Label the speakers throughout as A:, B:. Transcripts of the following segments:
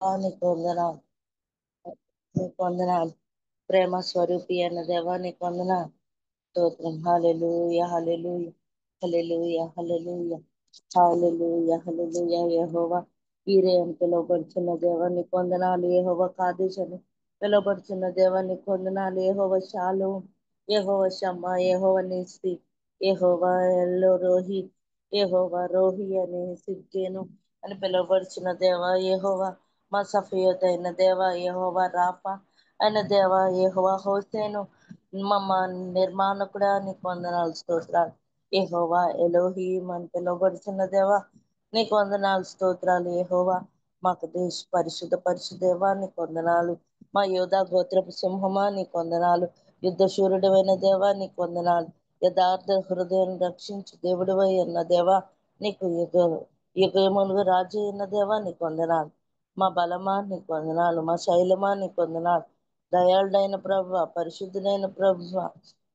A: నీకు వందనాలు, నీకు వందనాలు. ప్రేమ స్వరూపి అన్న దేవా నీకు వందనాలు. స్తోత్రం. హల్లెలూయా, హల్లెలూయా, హల్లెలూయా, హల్లెలూయా, హల్లెలూయా, హల్లెలూయా. యెహోవా ఈరే అని పిలువబడుచున్న దేవా నీకు వందనాలు. యెహోవా కాదేశ్ అని పిలువబడుచున్న దేవా నీకు వందనాలు. యెహోవా షాలోమ్, యెహోవా షమ్మా, యెహోవా నీసి, యెహోవా ఎల్లో రోహి, యెహోవా రోహి అని సిద్కేను అని పిలువబడుచున్న దేవా యెహోవా మా సఫియత్ అయిన దేవా యెహోవా రాఫా అయిన దేవా యెహోవా హోసేను మమ్మ నిర్మాణకుడా నీకు వందనాలు, స్తోత్రాలు. యెహోవా ఎలోహీం అని పిలువబడుచున్న దేవా నీకు వందనాలు, స్తోత్రాలు. యెహోవా మాకు దేశ పరిశుద్ధ పరిశుద్ధేవా నీకు వందనాలు. మా యోధా గోత్రపు సింహమా నీకు వందనాలు. యుద్ధ శూరుడమైన దేవా నీకు వందనాలు. యథార్థ హృదయం రక్షించు దేవుడివై ఉన్న దేవా నీకు యుగములుగా రాజు ఉన్న దేవా నీకు వందనాలు. మా బలమా నీకు వందనాలు. మా శైలమా నీకు వందనాలు. దయాళుడైన ప్రభువ, పరిశుద్ధుడైన ప్రభువ,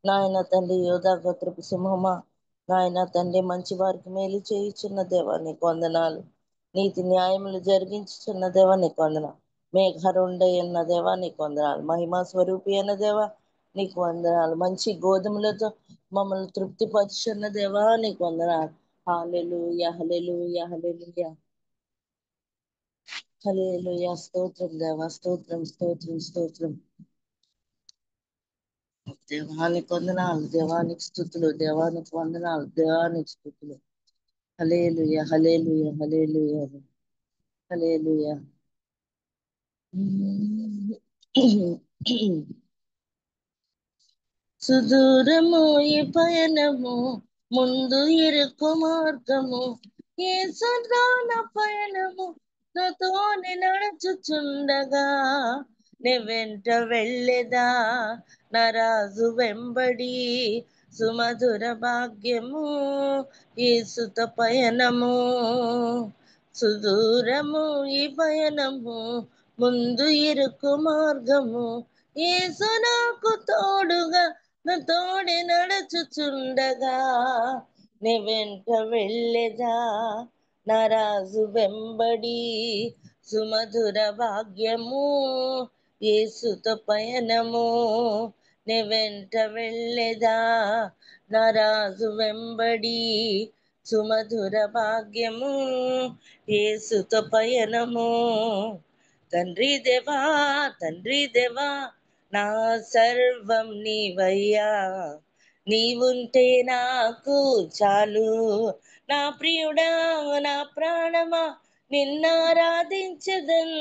A: నాయన తండ్రి యోధా గోత్రపు సింహమా, నాయన తండ్రి మంచి వారికి మేలు చేయుచున్న దేవా నీకు వందనాలు. నీతి న్యాయములు జరిగించుచున్న దేవా నీకు వందనాలు. మేఘరుండ అన్న దేవా నీకు వందనాలు. మహిమా స్వరూపి అన్న దేవా నీకు వందనాలు. మంచి గోధుమలతో మమ్మల్ని తృప్తిపరుచున్న దేవా నీకు వందనాలు. హల్లెలూయా, హల్లెలూయా, హల్లెలూయా, హల్లెలూయా. స్తోత్రం దేవా, స్తోత్రం, స్తోత్రం, స్తోత్రం. దేవానికి వందనాలు, దేవానికి స్తుతులు, దేవానికి వందనాలు, దేవానికి స్తుతులు. హల్లెలూయా, హల్లెలూయా, హల్లెలూయా, హల్లెలూయా. సుదూరము ఈ పయనము, ముందు ఇరుకు మార్గము, ఏ సుదాన పయనము నాతోనే నడుచుచుండగా, నే వెంట వెళ్ళేదా నా రాజు వెంబడి, సుమధుర భాగ్యము యేసుత పయనము. సుదూరము ఈ పయనము, ముందు ఇరుకు మార్గము, యేసు నాకు తోడుగా నా తోడి నడుచుచుండగా, నే వెంట వెళ్ళేదా నా రాజు వెంబడి, సుమధుర భాగ్యము యేసుతో పయనము. నే వెంట వెళ్ళేదా నా రాజు వెంబడి, సుమధుర భాగ్యము యేసుతో పయనము. తండ్రి దేవా, తండ్రి దేవా, నా సర్వం నీవయ్యా, నీవుంటే నాకు చాలు. నా ప్రియుడా, నా ప్రాణమా, నిన్నారాధించదన్.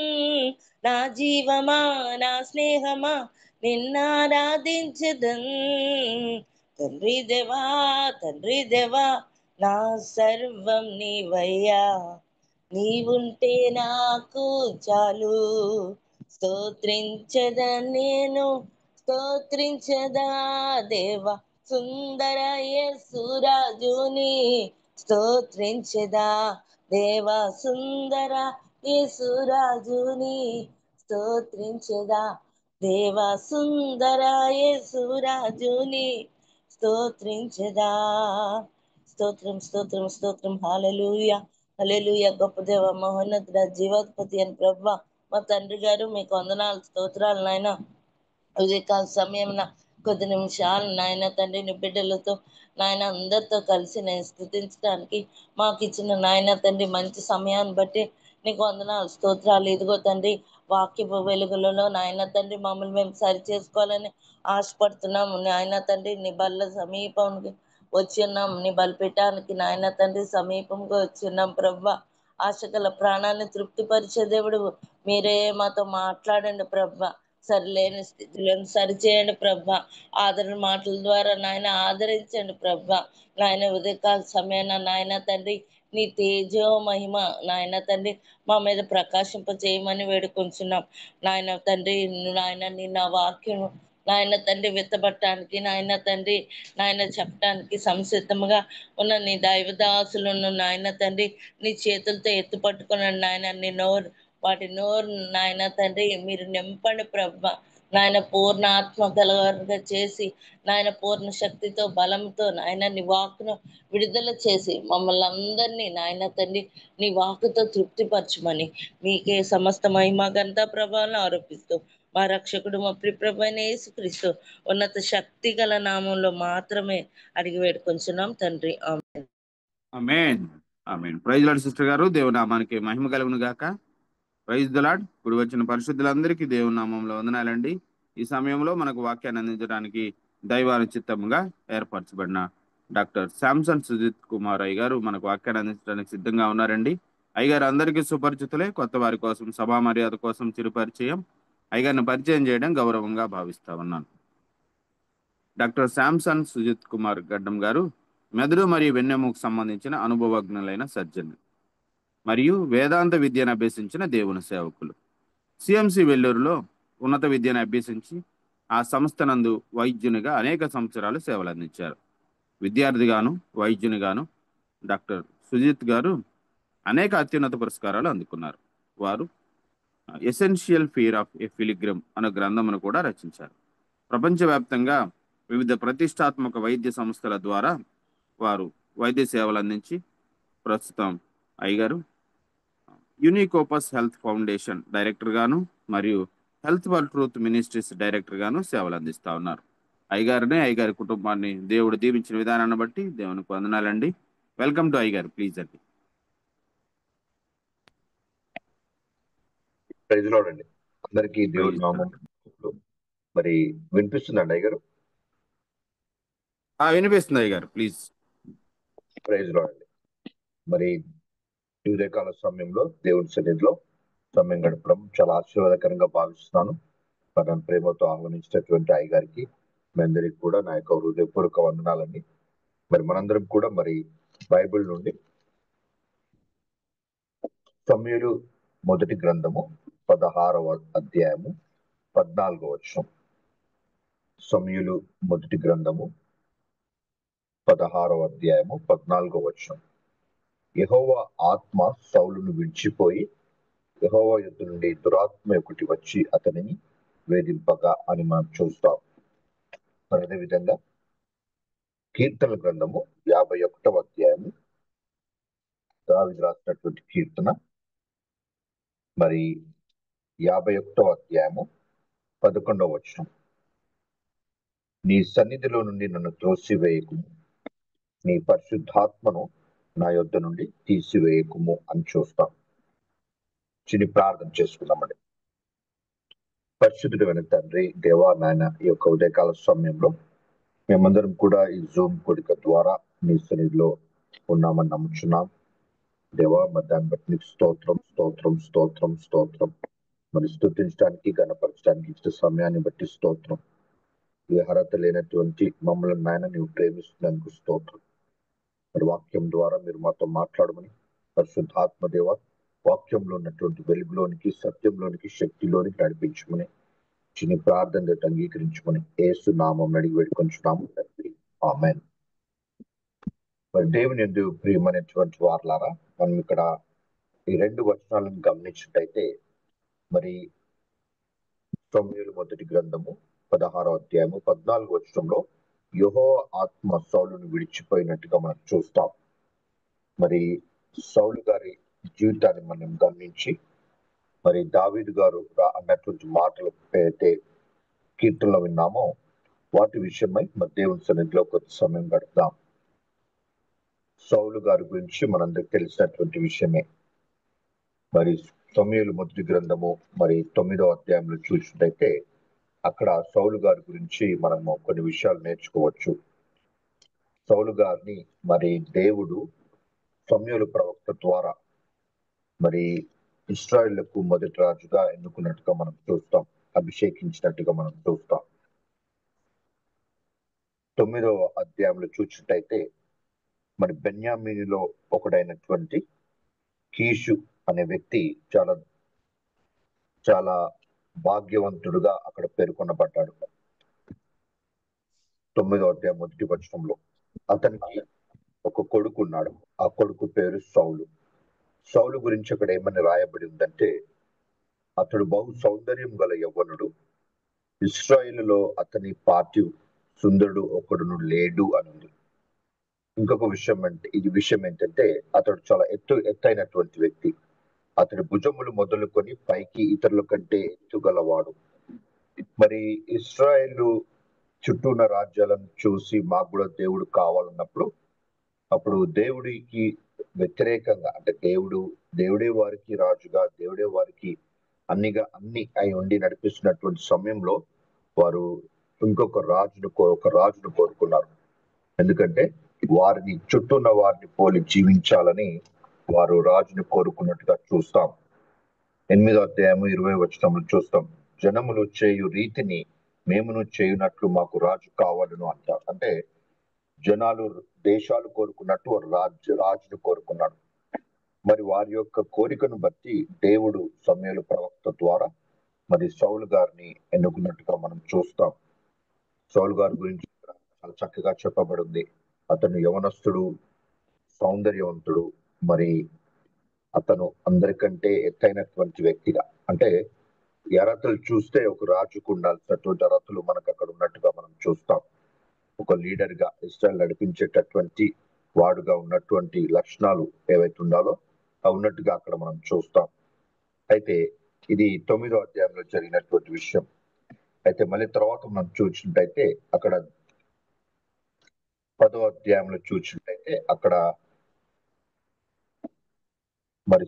A: నా జీవమా, నా స్నేహమా, నిన్నారాధించదన్. తండ్రి దేవా, తండ్రి దేవా, నా సర్వం నీవయ్యా, నీవుంటే నాకు చాలు. స్తోత్రించదా నేను, స్తోత్రించదా దేవా సుందర యేసురాజుని, స్తోత్రించదా దేవా సుందర యేసురాజుని, స్తోత్రించదా దేవా సుందర యేసురాజుని, స్తోత్రించదా. స్తోత్రం, స్తోత్రం, స్తోత్రం. హల్లెలూయా, హల్లెలూయా. గొప్ప దేవ, మహోన్నతుడ, జీవాధిపతి అని ప్రభా మా తండ్రి గారు మీకు వందనాలు, స్తోత్రాలు నాయన. ఉదయకాల సమయం కొద్ది నిమిషాలు నాయన తండ్రి నీ బిడ్డలతో నాయన అందరితో కలిసి నేను స్థుతించడానికి మాకు ఇచ్చిన నాయన తండ్రి మంచి సమయాన్ని బట్టి నీకు వందనాలు, స్తోత్రాలు. ఇదిగో తండ్రి వాక్యపు వెలుగులలో నాయన తండ్రి మమ్మల్ని మేము సరి చేసుకోవాలని ఆశపడుతున్నాము నాయన తండ్రి. నీ బల్ల సమీపంకి వచ్చి ఉన్నాం, నీ బలిపీఠానికి నాయన తండ్రి సమీపంగా వచ్చి ఉన్నాం ప్రభా. ఆశగల ప్రాణాన్ని తృప్తిపరిచే దేవుడు మీరే, మాతో మాట్లాడండి ప్రభా. సరిలేని స్థితిలను సరిచేయండి ప్రభా. ఆదరణ మాటల ద్వారా నాయన ఆదరించండి ప్రభా. నాయన ఉదయకాల సమయాన నాయన తండ్రి నీ తేజో మహిమ నాయన తండ్రి మా మీద ప్రకాశింప చేయమని వేడుకొంచున్నాం నాయన తండ్రి. నాయన నీ నా వాక్యం నాయన తండ్రి విత్తబట్టడానికి నాయన తండ్రి నాయన చెప్పడానికి సంసిద్ధముగా ఉన్న నీ దైవదాసులను నాయన తండ్రి నీ చేతులతో ఎత్తు పట్టుకున్నాను నాయన. నీ నోరు వాటి నోరు నాయన తండ్రి మీరు నింపండి ప్రభ. నాయన పూర్ణ ఆత్మ గలవారుగా చేసి, నాయన పూర్ణ శక్తితో బలంతో నాయన నీ వాక్కును విడుదల చేసి మమ్మల్ని అందరినీ నాయన తండ్రి నీ వాక్కుతో తృప్తిపరచమని మీకే సమస్త మహిమ ఘనత ప్రభావాలను ఆరోపిస్తూ మా రక్షకుడు మా ప్రిప్రభైన యేసుక్రీస్తు ఉన్నత శక్తి గల నామంలో మాత్రమే అడిగి వేడుకొంచున్నాం తండ్రి. Amen.
B: Amen. Amen. Praise Lord sister గారు, దేవుని నామానికి మహిమ కలుగును గాక. Praise the Lord. ఇప్పుడు వచ్చిన పరిశుద్ధులందరికీ దేవుని నామంలో వందనాలండి. ఈ సమయంలో మనకు వాక్యాన్ని అందించడానికి దైవాను చిత్తముగా ఏర్పరచబడిన డాక్టర్ శాంసన్ సుజిత్ కుమార్ అయ్య గారు మనకు వాక్యాన్ని అందించడానికి సిద్ధంగా ఉన్నారండి. అయ్యగారు అందరికీ సుపరిచితులే. కొత్త వారి కోసం సభా మర్యాద కోసం చిరుపరిచయం. అయ్యగారిని పరిచయం చేయడం గౌరవంగా భావిస్తా ఉన్నాను. డాక్టర్ శాంసన్ సుజిత్ కుమార్ గడ్డం గారు మెదడు మరియు వెన్నెముకు సంబంధించిన అనుభవజ్ఞులైన సర్జన్ మరియు వేదాంత విద్యను అభ్యసించిన దేవుని సేవకులు. సిఎంసి వెల్లూరులో ఉన్నత విద్యను అభ్యసించి ఆ సంస్థ నందు వైద్యునిగా అనేక సంవత్సరాలు సేవలు అందించారు. విద్యార్థిగాను వైద్యునిగాను డాక్టర్ సుజిత్ గారు అనేక అత్యున్నత పురస్కారాలు అందుకున్నారు. వారు ఎసెన్షియల్ ఫియర్ ఆఫ్ ఎ ఫిలిగ్రిమ్ అనే గ్రంథమును కూడా రచించారు. ప్రపంచవ్యాప్తంగా వివిధ ప్రతిష్టాత్మక వైద్య సంస్థల ద్వారా వారు వైద్య సేవలు అందించి ప్రస్తుతం అయ్యగారు యూనికోపస్ హెల్త్ ఫౌండేషన్ డైరెక్టర్ గాను మరియు health for truth ministries director గాను సేవలు అందిస్తా ఉన్నారు. అయ్యగారిని అయ్యగారి కుటుంబాన్ని దేవుడు దీవించిన విధానాన్ని బట్టి దేవునికి వందనాలండి. వెల్కమ్ టు అయ్యగారు, ప్లీజ్ అండి.
C: ప్రైజ్ లార్డ్ అండి. అందరికీ దేవుడి నామం. మరి వినిపిస్తుందండి అయ్యగారు?
B: వినిపిస్తుంది అయ్యగారు, ప్లీజ్.
C: ప్రైజ్ లార్డ్ అండి. మరి ఈ ఉదయకాల సమయంలో దేవుని సన్నిధిలో సమయం గడపడం చాలా ఆశీర్వాదకరంగా భావిస్తున్నాను. మరి నన్ను ప్రేమతో ఆహ్వానించినటువంటి అయ్యగారికి మీ అందరికి కూడా నా యొక్క హృదయపూర్వక వందనాలండి. మరి మనందరం కూడా మరి బైబిల్ నుండి సమూయేలు మొదటి గ్రంథము 16వ అధ్యాయము 14వ వచనం. సమూయేలు మొదటి గ్రంథము 16వ అధ్యాయము 14వ వచనం. యెహోవా ఆత్మ సౌలును విడిచిపోయి యెహోవా యుద్ధ నుండి దురాత్మ ఒకటి వచ్చి అతనిని వేధింపగా అని మనం చూస్తాం. మరి అదేవిధంగా కీర్తన గ్రంథము 51వ అధ్యాయము దావీదు రాసినటువంటి కీర్తన మరి 51వ అధ్యాయము 11వ వచనం. నీ సన్నిధిలో నుండి నన్ను త్రోసివేయకుము, నీ పరిశుద్ధాత్మను నా యొద్ద నుండి తీసివేయకుము అని చూస్తాం. చిన్ని ప్రార్థన చేసుకుందామండి. పరిశుద్ధుడైన తండ్రి, దేవా నాయన, ఈ యొక్క ఉదయకాల సమయంలో మేమందరం కూడా ఈ జూమ్ కొడిక ద్వారా నీ సన్నిధిలో ఉన్నామని నమ్ముచున్నాం. దేవా, మరి దాన్ని బట్టి నీకు స్తోత్రం స్తోత్రం స్తోత్రం స్తోత్రం. మరి స్తుతించడానికి గణపరచడానికి ఇచ్చిన సమయాన్ని బట్టి స్తోత్రం. ఈ అర్హత లేనటువంటి మమ్మల్ని నాయన నీవు ప్రేమిస్తున్నందుకు స్తోత్రం. మరి వాక్యం ద్వారా మీరు మాతో మాట్లాడమని పరిశుద్ధాత్మ దేవ వాక్యంలో ఉన్నటువంటి వెలుగులోనికి, సత్యంలోనికి, శక్తిలోనికి నడిపించమని చిన్న ప్రార్థన అంగీకరించమని యేసు నామం అడిగి వేడుకొంచున్నాము తండ్రి. ఆమేన్. మరి దేవుని యందు ప్రియమైనటువంటి వారలారా, మనం ఇక్కడ ఈ 2 వచనాలను గమనించినట్టయితే మరి సమూయేలు మొదటి గ్రంథము 16వ అధ్యాయము 14వ వచనంలో యెహోవా ఆత్మ సౌలును విడిచిపోయినట్టుగా మనం చూస్తాం. మరి సౌలు గారి జీవితాన్ని మనం గమనించి మరి దావీదు గారు అన్నటువంటి మాటలు అయితే కీర్తనలో విన్నామో వాటి విషయమై మరి దేవుని సన్నిధిలో కొంత సమయం గడుపుదాం. సౌలు గారి గురించి మనందరికి తెలిసినటువంటి విషయమే. మరి సమూయేలు మొదటి గ్రంథము మరి 9వ అధ్యాయంలో చూసినట్టయితే అక్కడ సౌలు గారి గురించి మనము కొన్ని విషయాలు నేర్చుకోవచ్చు. సౌలు గారిని మరి దేవుడు సమూయేలు ప్రవక్త ద్వారా మరి ఇశ్రాయేలుకు మొదటి రాజుగా ఎన్నుకున్నట్టుగా మనం చూస్తాం, అభిషేకించినట్టుగా మనం చూస్తాం. 9వ అధ్యాయంలో చూసినట్టయితే మరి బెన్యామీనులో ఒకడైనటువంటి కీషు అనే వ్యక్తి చాలా చాలా భాగ్యవంతుడుగా అక్కడ పేర్కొనబడ్డాడు. 9వ అధ్యాయం మొదటి వచనంలో అతనికి ఒక కొడుకు ఉన్నాడు. ఆ కొడుకు పేరు సౌలు. సౌలు గురించి అక్కడ ఏమని రాయబడి ఉందంటే అతడు బహు సౌందర్యం గల యవ్వనుడు, ఇశ్రాయేలులో అతని పార్టీ సుందరుడు ఒకడును లేడు అని ఉంది. ఇంకొక విషయం ఏంటంటే అతడు చాలా ఎత్తైనటువంటి వ్యక్తి. అతడి భుజములు మొదలుకొని పైకి ఇతరుల కంటే ఎత్తుగలవాడు. మరి ఇశ్రాయేలు చుట్టూ ఉన్న రాజ్యాలను చూసి మాకు కూడా దేవుడు కావాలన్నప్పుడు అప్పుడు దేవుడికి వ్యతిరేకంగా అంటే దేవుడే వారికి రాజుగా, దేవుడే వారికి అన్ని అయి ఉండి నడిపిస్తున్నటువంటి సమయంలో వారు ఇంకొక రాజును కోరుకున్నారు. ఎందుకంటే వారిని చుట్టూ ఉన్న వారిని పోలి జీవించాలని వారు రాజును కోరుకున్నట్టుగా చూస్తాం. 8వ అధ్యాయము 20వ వచనంలో చూస్తాం. జనములు చేయు రీతిని మేమును చేయునట్లు మాకు రాజు కావాలను అంటారు. అంటే జనాలు దేశాలు కోరుకున్నట్టు వారు రాజును కోరుకున్నాడు. మరి వారి యొక్క కోరికను బట్టి దేవుడు సమూయేలు ప్రవక్త ద్వారా మరి సౌలు గారిని ఎన్నుకున్నట్టుగా మనం చూస్తాం. సౌలు గారి గురించి చాలా చక్కగా చెప్పబడింది. అతను యవనస్తుడు, సౌందర్యవంతుడు, మరి అతను అందరికంటే ఎత్తైనటువంటి వ్యక్తిగా, అంటే అర్హతలు చూస్తే ఒక రాజుకు ఉండాల్సినటువంటి అర్హతలు మనకు అక్కడ ఉన్నట్టుగా మనం చూస్తాం. ఒక లీడర్ గా ఇస్రాయల్ నడిపించేటటువంటి వాడుగా ఉన్నటువంటి లక్షణాలు ఏవైతే ఉండాలో అవి ఉన్నట్టుగా అక్కడ మనం చూస్తాం. అయితే ఇది 9వ అధ్యాయంలో జరిగినటువంటి విషయం. అయితే మళ్ళీ తర్వాత మనం చూసినట్టయితే అక్కడ 10వ అధ్యాయంలో చూసినట్టయితే అక్కడ మరి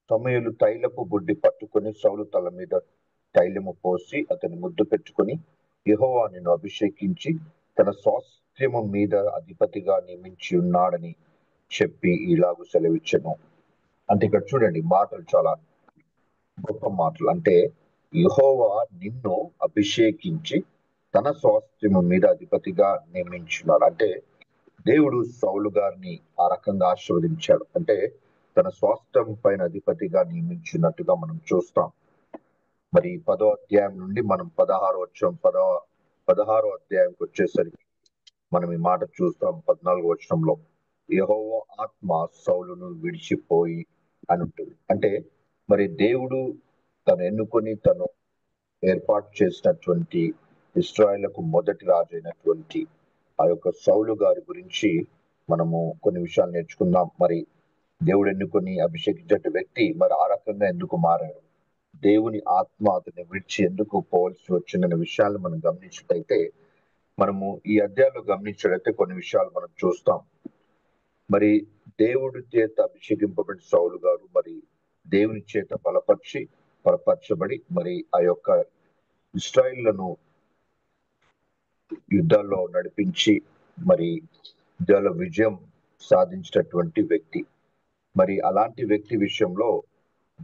C: సమూయేలు తైలపు బుడ్డి పట్టుకొని సౌలు తల మీద తైలము పోసి అతని ముద్దు పెట్టుకుని యెహోవా నిన్ను అభిషేకించి తన స్వాస్థ్యము మీద అధిపతిగా నియమించి ఉన్నాడని చెప్పి ఇలాగు సెలవిచ్చెను. అంటే ఇక్కడ చూడండి, మాటలు చాలా గొప్ప మాటలు. అంటే యెహోవా నిన్ను అభిషేకించి తన స్వాస్థ్యము మీద అధిపతిగా నియమించున్నాడు. అంటే దేవుడు సౌలు గారిని ఆ రకంగా ఆశీర్వదించాడు. అంటే తన స్వాస్థ్యం పైన అధిపతిగా నియమించినట్టుగా మనం చూస్తాం. మరి 10వ అధ్యాయం నుండి మనం 16వ అధ్యాయంకి వచ్చేసరికి మనం ఈ మాట చూస్తాం. 14వ వచనంలో యెహోవా ఆత్మ సౌలును విడిచిపోయి అని ఉంటుంది. అంటే మరి దేవుడు తను ఎన్నుకొని తను ఏర్పాటు చేసినటువంటి ఇశ్రాయేలుకు మొదటి రాజు అయినటువంటి ఆ యొక్క సౌలు గారి గురించి మనము కొన్ని విషయాలు నేర్చుకుందాం. మరి దేవుడు ఎన్నుకొని అభిషేకించే వ్యక్తి మరి ఆ రకంగా ఎందుకు మారాడు, దేవుని ఆత్మ అతన్ని విడిచి ఎందుకు పోవాల్సి వచ్చిందనే విషయాలు మనం గమనించినట్లయితే, మనము ఈ అధ్యాయంలో గమనించినట్లయితే కొన్ని విషయాలు మనం చూస్తాం. మరి దేవుడి చేత అభిషేకింపబడిన సౌలు గారు మరి దేవుని చేత బలపరచబడి మరి ఆ యొక్క ఇశ్రాయేలును యుద్ధాల్లో నడిపించి మరి యుద్ధాల్లో విజయం సాధించినటువంటి వ్యక్తి. మరి అలాంటి వ్యక్తి విషయంలో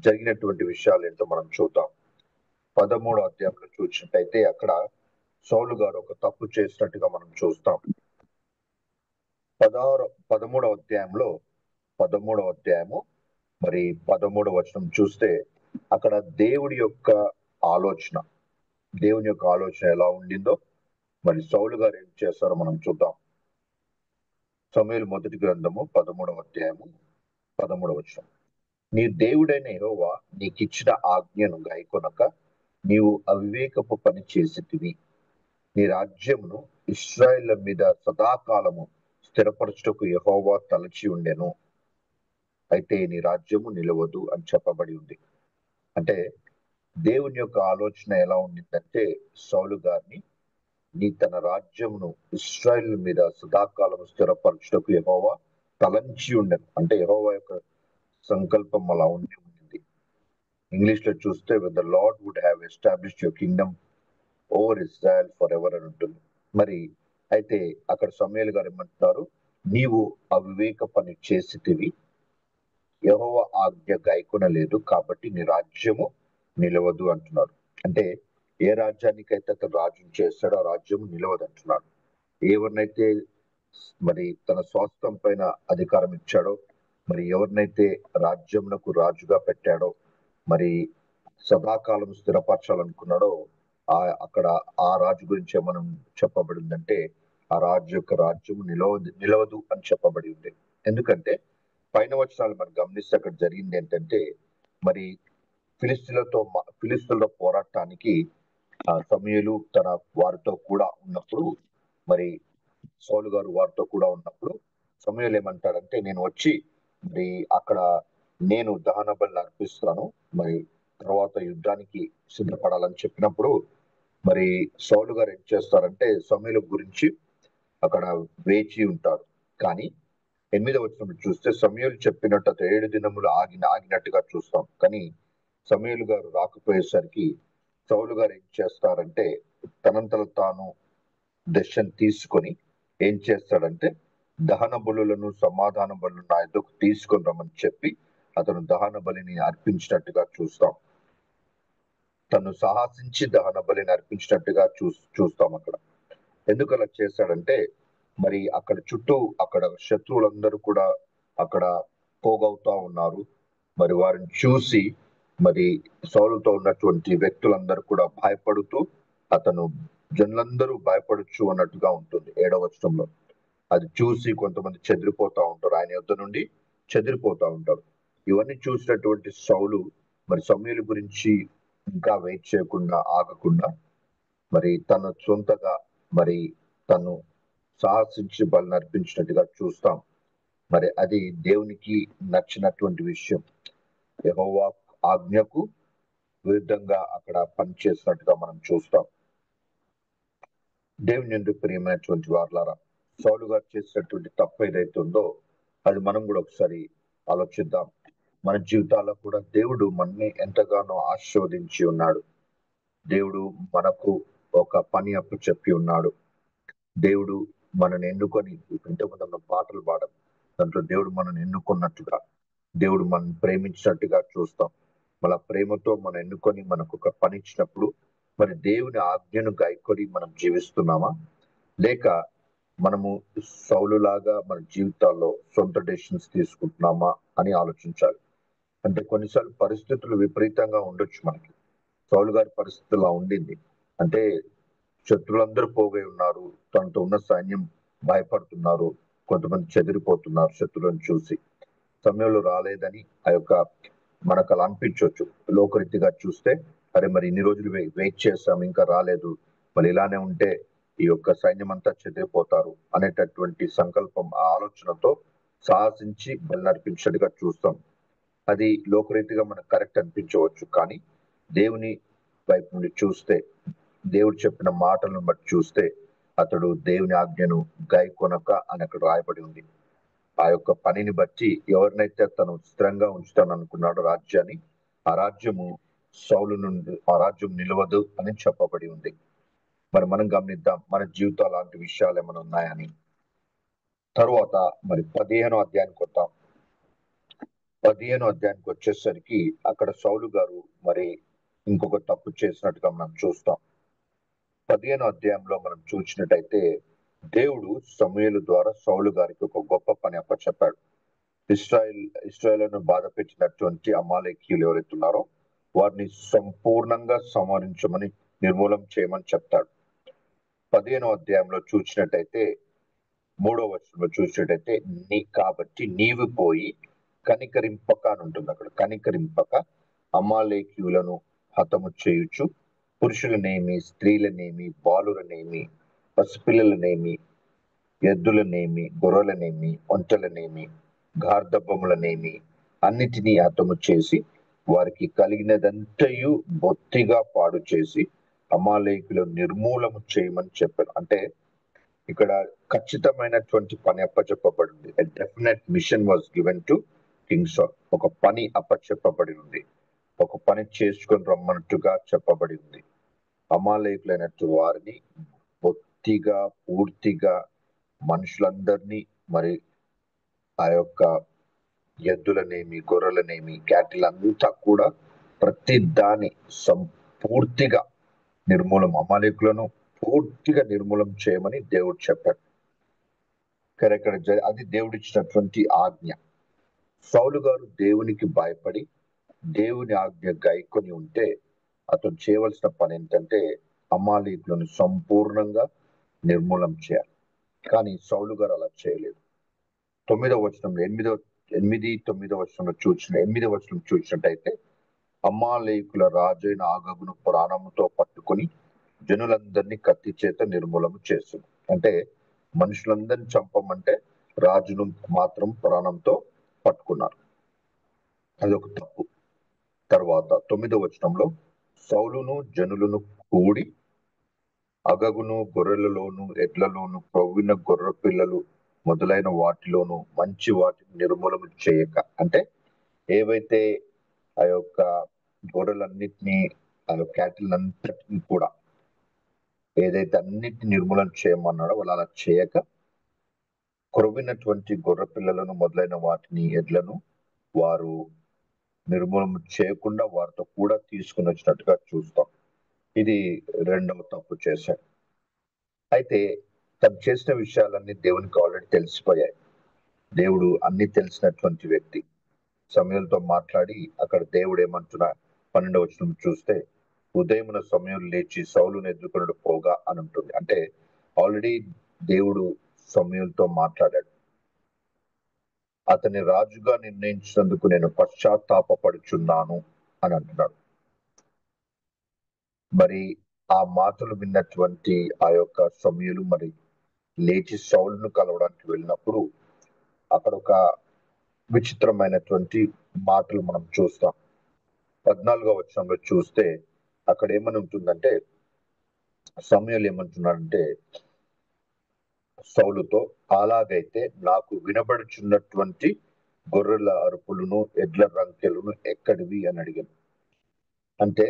C: జరిగినటువంటి విషయాలు ఏంటో మనం చూద్దాం. 13వ అధ్యాయంలో చూసినట్టయితే అక్కడ సౌలు గారు ఒక తప్పు చేసినట్టుగా మనం చూస్తాం. 13వ అధ్యాయము మరి 13వ వచనం చూస్తే అక్కడ దేవుని యొక్క ఆలోచన ఎలా ఉండిందో మరి సౌలు గారు ఏం చేస్తారో మనం చూద్దాం. సమూయేలు మొదటి గ్రంథము 13వ అధ్యాయము 13వ వచనం. నీ దేవుడైన యెహోవా నీకిచ్చిన ఆజ్ఞను గైకొనక నీవు అవివేకపు పని చేసితివి. నీ రాజ్యమును ఇశ్రాయేలు మీద సదాకాలము స్థిరపరచుటకు యెహోవా తలచి ఉండెను, అయితే నీ రాజ్యము నిలవదు అని చెప్పబడి ఉంది. అంటే దేవుని యొక్క ఆలోచన ఎలా ఉండిందంటే సౌలు గారిని తన రాజ్యమును ఇశ్రాయేలు మీద సదాకాలము స్థిరపరచుటకు యెహోవా తలంచి ఉండెను. అంటే యెహోవా యొక్క సంకల్పం అలా ఉండింది. ఇంగ్లీష్ లో చూస్తే when the Lord would have established your kingdom over Israel forever అని ఉంటుంది. మరి అయితే అక్కడ సమూయేలు గారు ఏమంటున్నారు, నీవు అవివేక పని చేసితివి, యెహోవా ఆజ్ఞ గైకొనలేదు, కాబట్టి నీ రాజ్యము నిలవదు అంటున్నారు. అంటే ఏ రాజ్యానికైతే అతను రాజ్యం చేస్తాడో ఆ రాజ్యము నిలవదు అంటున్నాడు. ఎవరినైతే మరి తన స్వాస్థ్యం పైన అధికారం ఇచ్చాడో, మరి ఎవరినైతే రాజ్యమునకు రాజుగా పెట్టాడో, మరి సదాకాలం స్థిరపరచాలనుకున్నాడో అక్కడ ఆ రాజు గురించి మనం చెప్పబడిందంటే ఆ రాజు యొక్క రాజ్యము నిలవదు అని చెప్పబడి ఉంది. ఎందుకంటే పైన వచనాలు మనం గమనిస్తే అక్కడ జరిగింది ఏంటంటే, మరి ఫిలిస్తీన్లతో పోరాటానికి సమూయేలు తన వారితో కూడా ఉన్నప్పుడు, మరి సౌలు గారు వారితో కూడా ఉన్నప్పుడు సమూయేలు ఏమంటాడంటే, నేను వచ్చి మరి అక్కడ నేను దహన బలిని అర్పిస్తాను, మరి తర్వాత యుద్ధానికి సిద్ధపడాలని చెప్పినప్పుడు, మరి సౌలు గారు ఏం చేస్తారంటే సమూయేలు గురించి అక్కడ వేచి ఉంటారు. కానీ 8వ వచనం చూస్తే సమూయేలు చెప్పినట్టు అతను 7 దినములు ఆగినట్టుగా చూస్తాం. కానీ సమూయేలు గారు రాకపోయేసరికి సౌలు గారు ఏం చేస్తారంటే తనంతలో తాను డెసిషన్ తీసుకొని ఏం చేస్తాడంటే దహన బలులను సమాధాన బలులను నా ఎదుకు తీసుకొని రమ్మని చెప్పి అతను దహన బలిని అర్పించినట్టుగా చూస్తాం. తను సాహసించి దహన బలిని అర్పించినట్టుగా చూస్తాం అక్కడ. ఎందుకు అలా చేశాడంటే, మరి అక్కడ చుట్టూ అక్కడ శత్రువులందరూ కూడా అక్కడ పోగవుతా ఉన్నారు. మరి వారిని చూసి మరి సౌలుతో ఉన్నటువంటి వ్యక్తులందరూ కూడా భయపడుతూ, అతను జనులందరూ భయపడచ్చు అన్నట్టుగా ఉంటుంది 7వ వచనంలో. అది చూసి కొంతమంది చెదిరిపోతా ఉంటారు, ఆయన యొద్ద నుండి చెదిరిపోతా ఉంటారు. ఇవన్నీ చూసినటువంటి సౌలు మరి సమూయేలు గురించి ఇంకా వెయిట్ చేయకుండా ఆగకుండా మరి తన సొంతగా మరి తను సాహసించి బలిని అర్పించినట్టుగా చూస్తాం. మరి అది దేవునికి నచ్చినటువంటి విషయం. యెహోవా ఆజ్ఞకు విరుద్ధంగా అక్కడ పనిచేసినట్టుగా మనం చూస్తాం. దేవుని యందు ప్రియమైనటువంటి వారలారా, సౌలు గారు చేసినటువంటి తప్పు ఏదైతే ఉందో అది మనం కూడా ఒకసారి ఆలోచిద్దాం. మన జీవితాల్లో కూడా దేవుడు మనని ఎంతగానో ఆశీర్వదించి ఉన్నాడు. దేవుడు మనకు ఒక పని అప్పు చెప్పి ఉన్నాడు. దేవుడు మనని ఎన్నుకొని, ఇంతకుముందు మనం పాటలు పాడడం, దాంట్లో దేవుడు మనని ఎన్నుకున్నట్టుగా, దేవుడు మనని ప్రేమించినట్టుగా చూస్తాం. మన ప్రేమతో మనం ఎన్నుకొని మనకు ఒక పని ఇచ్చినప్పుడు మరి దేవుని ఆజ్ఞను గాయకొని మనం జీవిస్తున్నామా, లేక మనము సౌలులాగా మన జీవితాల్లో సొంత డెసిషన్స్ తీసుకుంటున్నామా అని ఆలోచించాలి. అంటే కొన్నిసార్లు పరిస్థితులు విపరీతంగా ఉండొచ్చు మనకి. సౌలు గారి పరిస్థితి అలా ఉండింది. అంటే శత్రులందరూ పోగై ఉన్నారు, తనతో ఉన్న సైన్యం భయపడుతున్నారు, కొంతమంది చెదిరిపోతున్నారు శత్రులను చూసి. సమయంలో రాలేదని ఆ యొక్క మనకు అలా అనిపించవచ్చు. లోకరీతిగా చూస్తే అరే మరి ఇన్ని రోజులు వెయిట్ చేస్తాం ఇంకా రాలేదు, మరి ఇలానే ఉంటే ఈ యొక్క సైన్యం అంతా చెదిరిపోతారు అనేటటువంటి సంకల్పం, ఆ ఆలోచనతో సాహసించి బలి నర్పించినట్టుగా చూస్తాం. అది లోకరీతిగా మనకు కరెక్ట్ అనిపించవచ్చు. కానీ దేవుని వైపు నుండి చూస్తే, దేవుడు చెప్పిన మాటలను బట్టి చూస్తే అతడు దేవుని ఆజ్ఞను గైకొనక అని అక్కడ రాయబడి ఉంది. ఆ యొక్క పనిని బట్టి ఎవరినైతే తను స్థిరంగా ఉంచుతాను అనుకున్నాడో రాజ్యాన్ని, ఆ రాజ్యము సౌలు నుండి ఆ రాజ్యం నిలవదు అని చెప్పబడి ఉంది. మరి మనం గమనిద్దాం మన జీవితాలు అలాంటి విషయాలు ఏమైనా ఉన్నాయని. తరువాత మరి 15వ అధ్యాయానికి వద్దాం. 15వ అధ్యాయానికి వచ్చేసరికి అక్కడ సౌలు గారు మరి ఇంకొక తప్పు చేసినట్టుగా మనం చూస్తాం. 15వ అధ్యాయంలో మనం చూసినట్టయితే దేవుడు సమూయేలు ద్వారా సౌలు గారికి ఒక గొప్ప పని అప్పచెప్పాడు. ఇశ్రాయేలును బాధ పెట్టినటువంటి అమాలేకీయులు ఎవరైతే ఉన్నారో వారిని సంపూర్ణంగా సంహరించమని, నిర్మూలం చేయమని చెప్తాడు. 15వ అధ్యాయంలో చూసినట్టయితే 3వ వచనంలో చూసినట్టయితే కాబట్టి నీవు పోయి కనికరింపక అని ఉంటుంది అక్కడ. కనికరింపక అమాలేకీయులను హతము చేయుచు పురుషులనేమి, స్త్రీలనేమి, బాలులనేమి, పసిపిల్లలనేమి, ఎద్దులనేమి, గొర్రెలనేమి, ఒంటెలనేమి, గార్ధబములనేమి అన్నిటినీ హతము చేసి వారికి కలిగినదంతయు బొత్తిగా పాడు చేసి అమాలేకులను నిర్మూలము చేయమని చెప్పారు. అంటే ఇక్కడ ఖచ్చితమైనటువంటి పని అప్పచెప్పబడింది. A definite mission was given to King Saul. ఒక పని అప్పచెప్పబడి ఉంది, ఒక పని చేసుకొని రమ్మన్నట్టుగా చెప్పబడి ఉంది. అమాలేకులైనట్టు వారిని బొత్తిగా పూర్తిగా మనుషులందరినీ, మరి ఆ యొక్క ఎద్దులనేమి, గొర్రెలనేమి, క్యాటిల్ అంతా కూడా ప్రతి దాన్ని పూర్తిగా నిర్మూలం, అమాలేకులను పూర్తిగా నిర్మూలం చేయమని దేవుడు చెప్పాడు. ఇక్కడ అది దేవుడిచ్చినటువంటి ఆజ్ఞ. సౌలు గారు దేవునికి భయపడి దేవుని ఆజ్ఞ గైకొని ఉంటే అతను చేయవలసిన పని ఏంటంటే అమాలేకులను సంపూర్ణంగా నిర్మూలం చేయాలి. కానీ సౌలు గారు అలా చేయలేదు. 9వ వచనంలో 8-9 వచనం చూసినట్టయితే, అమాలేకుల రాజైన ఆగగును ప్రాణముతో పట్టుకొని జనులందరినీ కత్తి చేత నిర్మూలన చేసింది. అంటే మనుషులందరినీ చంపమంటే రాజును మాత్రం ప్రాణంతో పట్టుకున్నారు. అదొక తప్పు. తర్వాత 9వ వచనంలో, సౌలును జనులను కూడి అగగును గొర్రెలలోను ఎడ్లలోను ప్రవ్విన గొర్రె పిల్లలు మొదలైన వాటిలోను మంచి వాటిని నిర్మూలన చేయక, అంటే ఏవైతే ఆ యొక్క గొర్రెలన్నిటినీ క్యాటిల్ అంతటిని కూడా ఏదైతే అన్నిటిని నిర్మూలన చేయమన్నాడో వాళ్ళు అలా చేయక, కొరవినటువంటి గొర్రె పిల్లలను మొదలైన వాటిని ఎడ్లను వారు నిర్మూలన చేయకుండా వారితో కూడా తీసుకుని వచ్చినట్టుగా చూస్తాం. ఇది రెండవ తప్పు చేశాడు. అయితే తను చేసిన విషయాలన్నీ దేవునికి ఆల్రెడీ తెలిసిపోయాయి. దేవుడు అన్ని తెలిసినటువంటి వ్యక్తి. సమయంతో మాట్లాడి అక్కడ దేవుడు ఏమంటున్నా 12వ వచనం చూస్తే, ఉదయమున సమయం లేచి సౌలును ఎదుర్కొనడు పోగా అని ఉంటుంది. అంటే ఆల్రెడీ దేవుడు సమయంతో మాట్లాడాడు. అతని రాజుగా నిర్ణయించినందుకు నేను పశ్చాత్తాపపడుచున్నాను అని అంటున్నాడు. మరి ఆ మాటలు విన్నటువంటి ఆ యొక్క సమయలు మరి లేచి సౌలును కలవడానికి వెళ్ళినప్పుడు అక్కడ ఒక విచిత్రమైనటువంటి మాటలు మనం చూస్తాం. 14వ వచనంలో చూస్తే అక్కడ ఏమని ఉంటుందంటే, సమయలు ఏమంటున్నాడంటే సౌలుతో, అలాగైతే నాకు వినబడుచున్నటువంటి గొర్రెల అరుపులను ఎడ్ల రంకెలను ఎక్కడివి అని అడిగాను. అంటే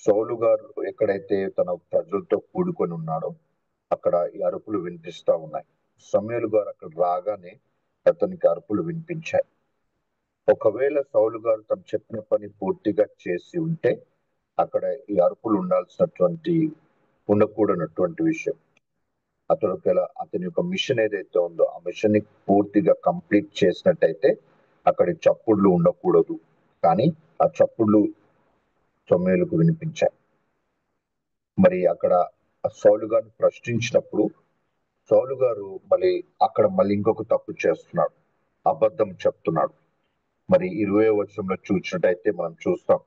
C: సౌలు గారు ఎక్కడైతే తన ప్రజలతో కూడుకొని ఉన్నాడో అక్కడ ఈ అరుపులు వినిపిస్తా ఉన్నాయి. సమయలు గారు అక్కడ రాగానే అతనికి అరుపులు వినిపించాయి. ఒకవేళ సౌలు గారు తను చెప్పిన పని పూర్తిగా చేసి ఉంటే అక్కడ ఈ అరుపులు ఉండకూడనటువంటి విషయం. అతని యొక్క మిషన్ ఏదైతే ఉందో ఆ మిషన్ ని పూర్తిగా కంప్లీట్ చేసినట్టయితే అక్కడి చప్పుళ్ళు ఉండకూడదు. కానీ ఆ చప్పుళ్ళు సమయలకు వినిపించాయి. మరి అక్కడ సౌలు గారిని ప్రశ్నించినప్పుడు సౌలు గారు మళ్ళీ ఇంకొక తప్పు చేస్తున్నాడు, అబద్ధం చెప్తున్నాడు. మరి 20వ వచనంలో చూసినట్టయితే మనం చూస్తాం,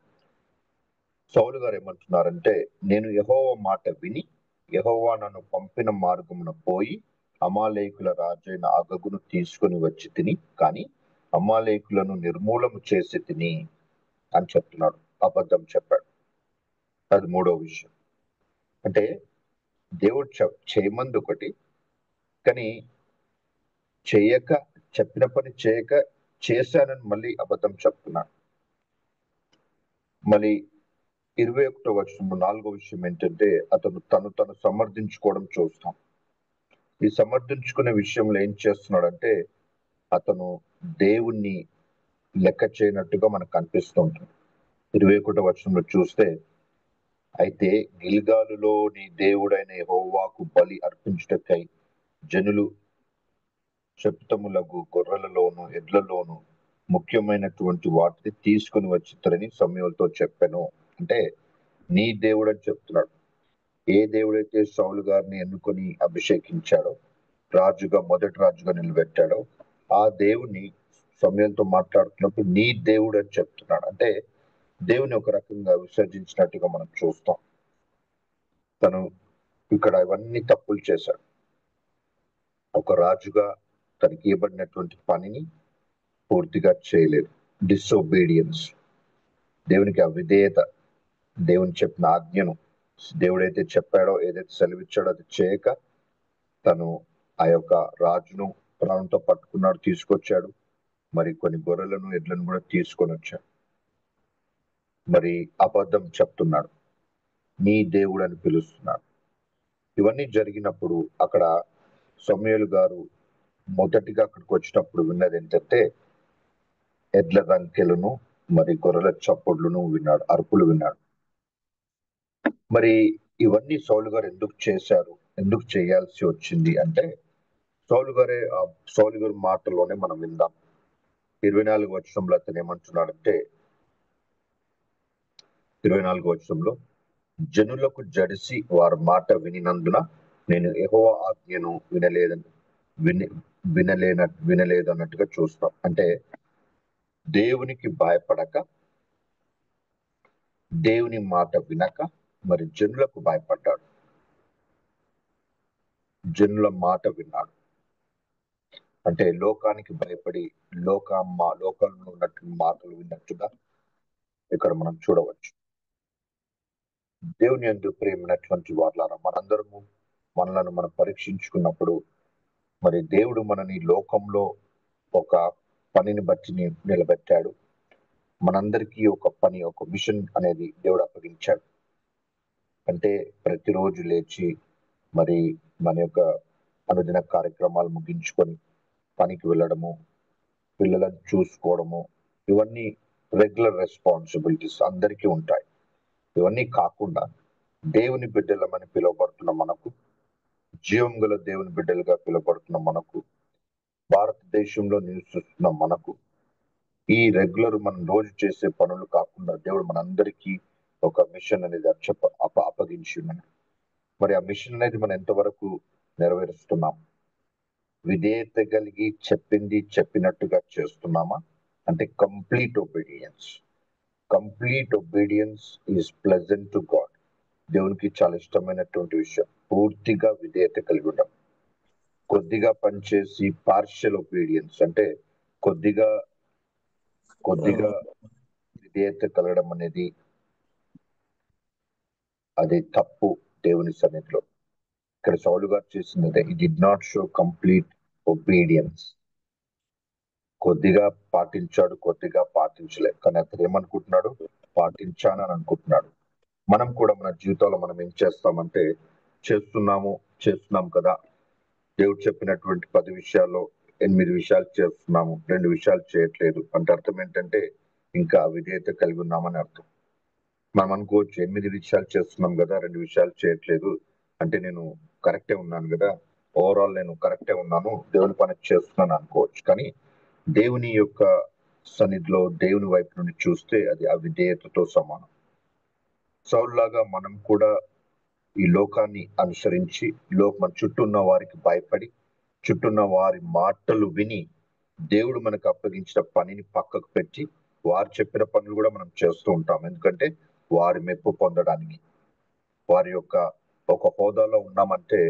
C: సౌలు గారు ఏమంటున్నారంటే, నేను యెహోవా మాట విని యెహోవా నన్ను పంపిన మార్గమున పోయి అమాలేకుల రాజైన అగగును తీసుకొని వచ్చి తిని, కానీ అమాలేకులను నిర్మూలము చేసి తిని అని చెప్తున్నాడు. అబద్ధం చెప్పాడు. అది 3వ విషయం. అంటే దేవుడు చేయమంది ఒకటి, కానీ చెప్పిన పని చేయక చేశానని మళ్ళీ అబద్ధం చెప్తున్నాడు. మళ్ళీ 21వ వచనం 4వ విషయం ఏంటంటే, అతను తను సమర్థించుకోవడం చూస్తాం. ఈ సమర్థించుకునే విషయంలో ఏం చేస్తున్నాడంటే అతను దేవుణ్ణి లెక్క చేయనట్టుగా మనకు కనిపిస్తూ ఉంటుంది. 21వ వచనంలో చూస్తే, అయితే గిల్గాలులో నీ దేవుడైన యెహోవాకు బలి అర్పించుటకై జనులు చెప్తములకు గొర్రెలలోను ఎడ్లలోను ముఖ్యమైనటువంటి వాటిని తీసుకుని వచ్చిద్దరని సమూయేలుతో చెప్పాను. అంటే నీ దేవుడు అని చెప్తున్నాడు. ఏ దేవుడైతే సౌలు గారిని ఎన్నుకొని అభిషేకించాడో, మొదటి రాజుగా నిలబెట్టాడో, ఆ దేవుని సమూయేలుతో మాట్లాడుతున్నప్పుడు నీ దేవుడు అని చెప్తున్నాడు. అంటే దేవుని ఒక రకంగా విసర్జించినట్టుగా మనం చూస్తాం. తను ఇక్కడ ఇవన్నీ తప్పులు చేశాడు. ఒక రాజుగా తనకి ఇవ్వబడినటువంటి పనిని పూర్తిగా చేయలేదు. డిసొబీడియన్స్, దేవునికి అవిధేయత, దేవుని చెప్పిన ఆజ్ఞను దేవుడైతే చెప్పాడో, ఏదైతే సెలవిచ్చాడో అది చేయక తను ఆ యొక్క రాజును ప్రాణంతో పట్టుకున్నాడు, తీసుకొచ్చాడు. మరి కొన్ని గొర్రెలను ఎడ్లను కూడా తీసుకొని వచ్చాడు. మరి అబద్ధం చెప్తున్నాడు, నీ దేవుడు అని పిలుస్తున్నాడు. ఇవన్నీ జరిగినప్పుడు అక్కడ సమూయేలు గారు మొదటిగా అక్కడికి వచ్చినప్పుడు విన్నది ఏంటంటే ఎడ్ల రంకెలను మరి గొర్రెల చప్పుడులను విన్నాడు, అరుపులు విన్నాడు. మరి ఇవన్నీ సౌలు గారు ఎందుకు చేయాల్సి వచ్చింది అంటే, సౌలు గారి మాటలోనే మనం విందాం. 24వ వచనంలో అతను ఏమంటున్నాడంటే, 24వ వచనంలో, జనులకు జడిసి వారి మాట వినినందున నేను యెహోవా ఆజ్ఞను వినలేదు అన్నట్టుగా చూస్తాం. అంటే దేవునికి భయపడక, దేవుని మాట వినక మరి జనులకు భయపడ్డాడు, జనుల మాట విన్నాడు. అంటే లోకానికి భయపడి లోకంలో ఉన్నట్టు మాటలు విన్నట్టుగా ఇక్కడ మనం చూడవచ్చు. దేవుని యందు ప్రేమైనటువంటి వారులారా, మనందరము మనలను మనం పరీక్షించుకున్నప్పుడు మరి దేవుడు మనని లోకంలో ఒక పనిని బట్టి నిలబెట్టాడు. మనందరికీ ఒక పని, ఒక మిషన్ అనేది దేవుడు అప్పగించాడు. అంటే ప్రతిరోజు లేచి మరి మన యొక్క అనుదిన కార్యక్రమాలు ముగించుకొని పనికి వెళ్ళడము, పిల్లలను చూసుకోవడము, ఇవన్నీ రెగ్యులర్ రెస్పాన్సిబిలిటీస్ అందరికీ ఉంటాయి. ఇవన్నీ కాకుండా దేవుని బిడ్డలమని పిలువబడుతున్న మనకు, జీవం గల దేవుని బిడ్డలుగా పిలువబడుతున్న మనకు, భారతదేశంలో నివసిస్తున్న మనకు, ఈ రెగ్యులర్ మనం రోజు చేసే పనులు కాకుండా దేవుడు మనందరికీ ఒక మిషన్ అనేది అప్పగించి ఉన్నాడు. మరి ఆ మిషన్ అనేది మనం ఎంతవరకు నెరవేరుస్తున్నాం? విధేయత కలిగి చెప్పింది చెప్పినట్టుగా చేస్తున్నామా? అంటే complete obedience is pleasant to God. దేవునికి చాలా ఇష్టమైనటువంటి విషయం పూర్తిగా విధేయత కలిగి ఉండడం. కొద్దిగా పనిచేసి పార్షియల్ ఒబీడియన్స్ అంటే కొద్దిగా విధేయత కలగడం అనేది అది తప్పు దేవుని సన్నిధిలో. ఇక్కడ సౌలు గారు చేసింది ఈ did not show complete obedience. కొద్దిగా పాటించాడు, కొద్దిగా పాటించలేదు. కానీ అతను ఏమనుకుంటున్నాడు? పాటించానని అనుకుంటున్నాడు. మనం కూడా మన జీవితంలో మనం ఏం చేస్తామంటే చేస్తున్నాం కదా, దేవుడు చెప్పినటువంటి 10 విషయాల్లో 8 విషయాలు చేస్తున్నాము, 2 విషయాలు చేయట్లేదు అంటే అర్థం ఏంటంటే ఇంకా విధేయత కలిగి ఉన్నామని అర్థం. మనం అనుకోవచ్చు 8 విషయాలు చేస్తున్నాం కదా, 2 విషయాలు చేయట్లేదు అంటే నేను కరెక్టే ఉన్నాను కదా, ఓవరాల్ నేను కరెక్టే ఉన్నాను, దేవుని పని చేస్తున్నాను అనుకోవచ్చు. కానీ దేవుని యొక్క సన్నిధిలో దేవుని వైపు నుండి చూస్తే అది అవిధేయతతో సమానం. సౌలులాగా మనం కూడా ఈ లోకాన్ని అనుసరించి మన చుట్టూ ఉన్న వారికి భయపడి, చుట్టూన్న వారి మాటలు విని దేవుడు మనకు అప్పగించిన పనిని పక్కకు పెట్టి వారు చెప్పిన పనులు కూడా మనం చేస్తూ ఉంటాం. ఎందుకంటే వారి మెప్పు పొందడానికి, వారి యొక్క ఒక హోదాలో ఉన్నామంటే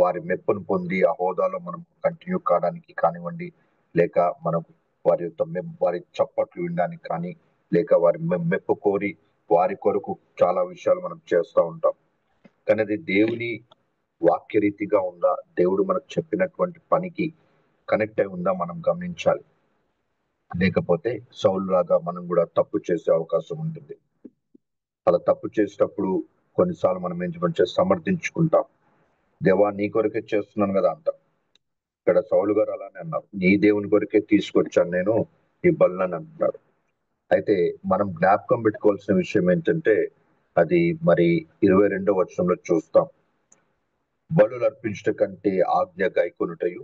C: వారి మెప్పును పొంది ఆ హోదాలో మనం కంటిన్యూ కావడానికి కానివ్వండి, లేక మనం వారి చప్పట్లు వినడానికి కానీ, లేక వారి మెప్పు కోరి వారి కొరకు చాలా విషయాలు మనం చేస్తూ ఉంటాం. కానీ అది దేవుని వాక్యరీతిగా ఉందా, దేవుడు మనకు చెప్పినటువంటి పనికి కనెక్ట్ అయి ఉందా మనం గమనించాలి. లేకపోతే సౌలు లాగా మనం కూడా తప్పు చేసే అవకాశం ఉంటుంది. అలా తప్పు చేసేటప్పుడు కొన్నిసార్లు మనం ఏం సమర్థించుకుంటాం. దేవా నీ కొరకే చేస్తున్నాను కదా అంటాం. ఇక్కడ సౌలు గారు అలానే అన్నారు, నీ దేవుని కొరకే తీసుకొచ్చాను నేను ఈ బలులని అంటున్నారు. అయితే మనం జ్ఞాపకం పెట్టుకోవాల్సిన విషయం ఏంటంటే అది మరి 22వ వచనంలో చూస్తాం. బలులు అర్పించుట కంటే ఆజ్ఞ గైకొనుటయు,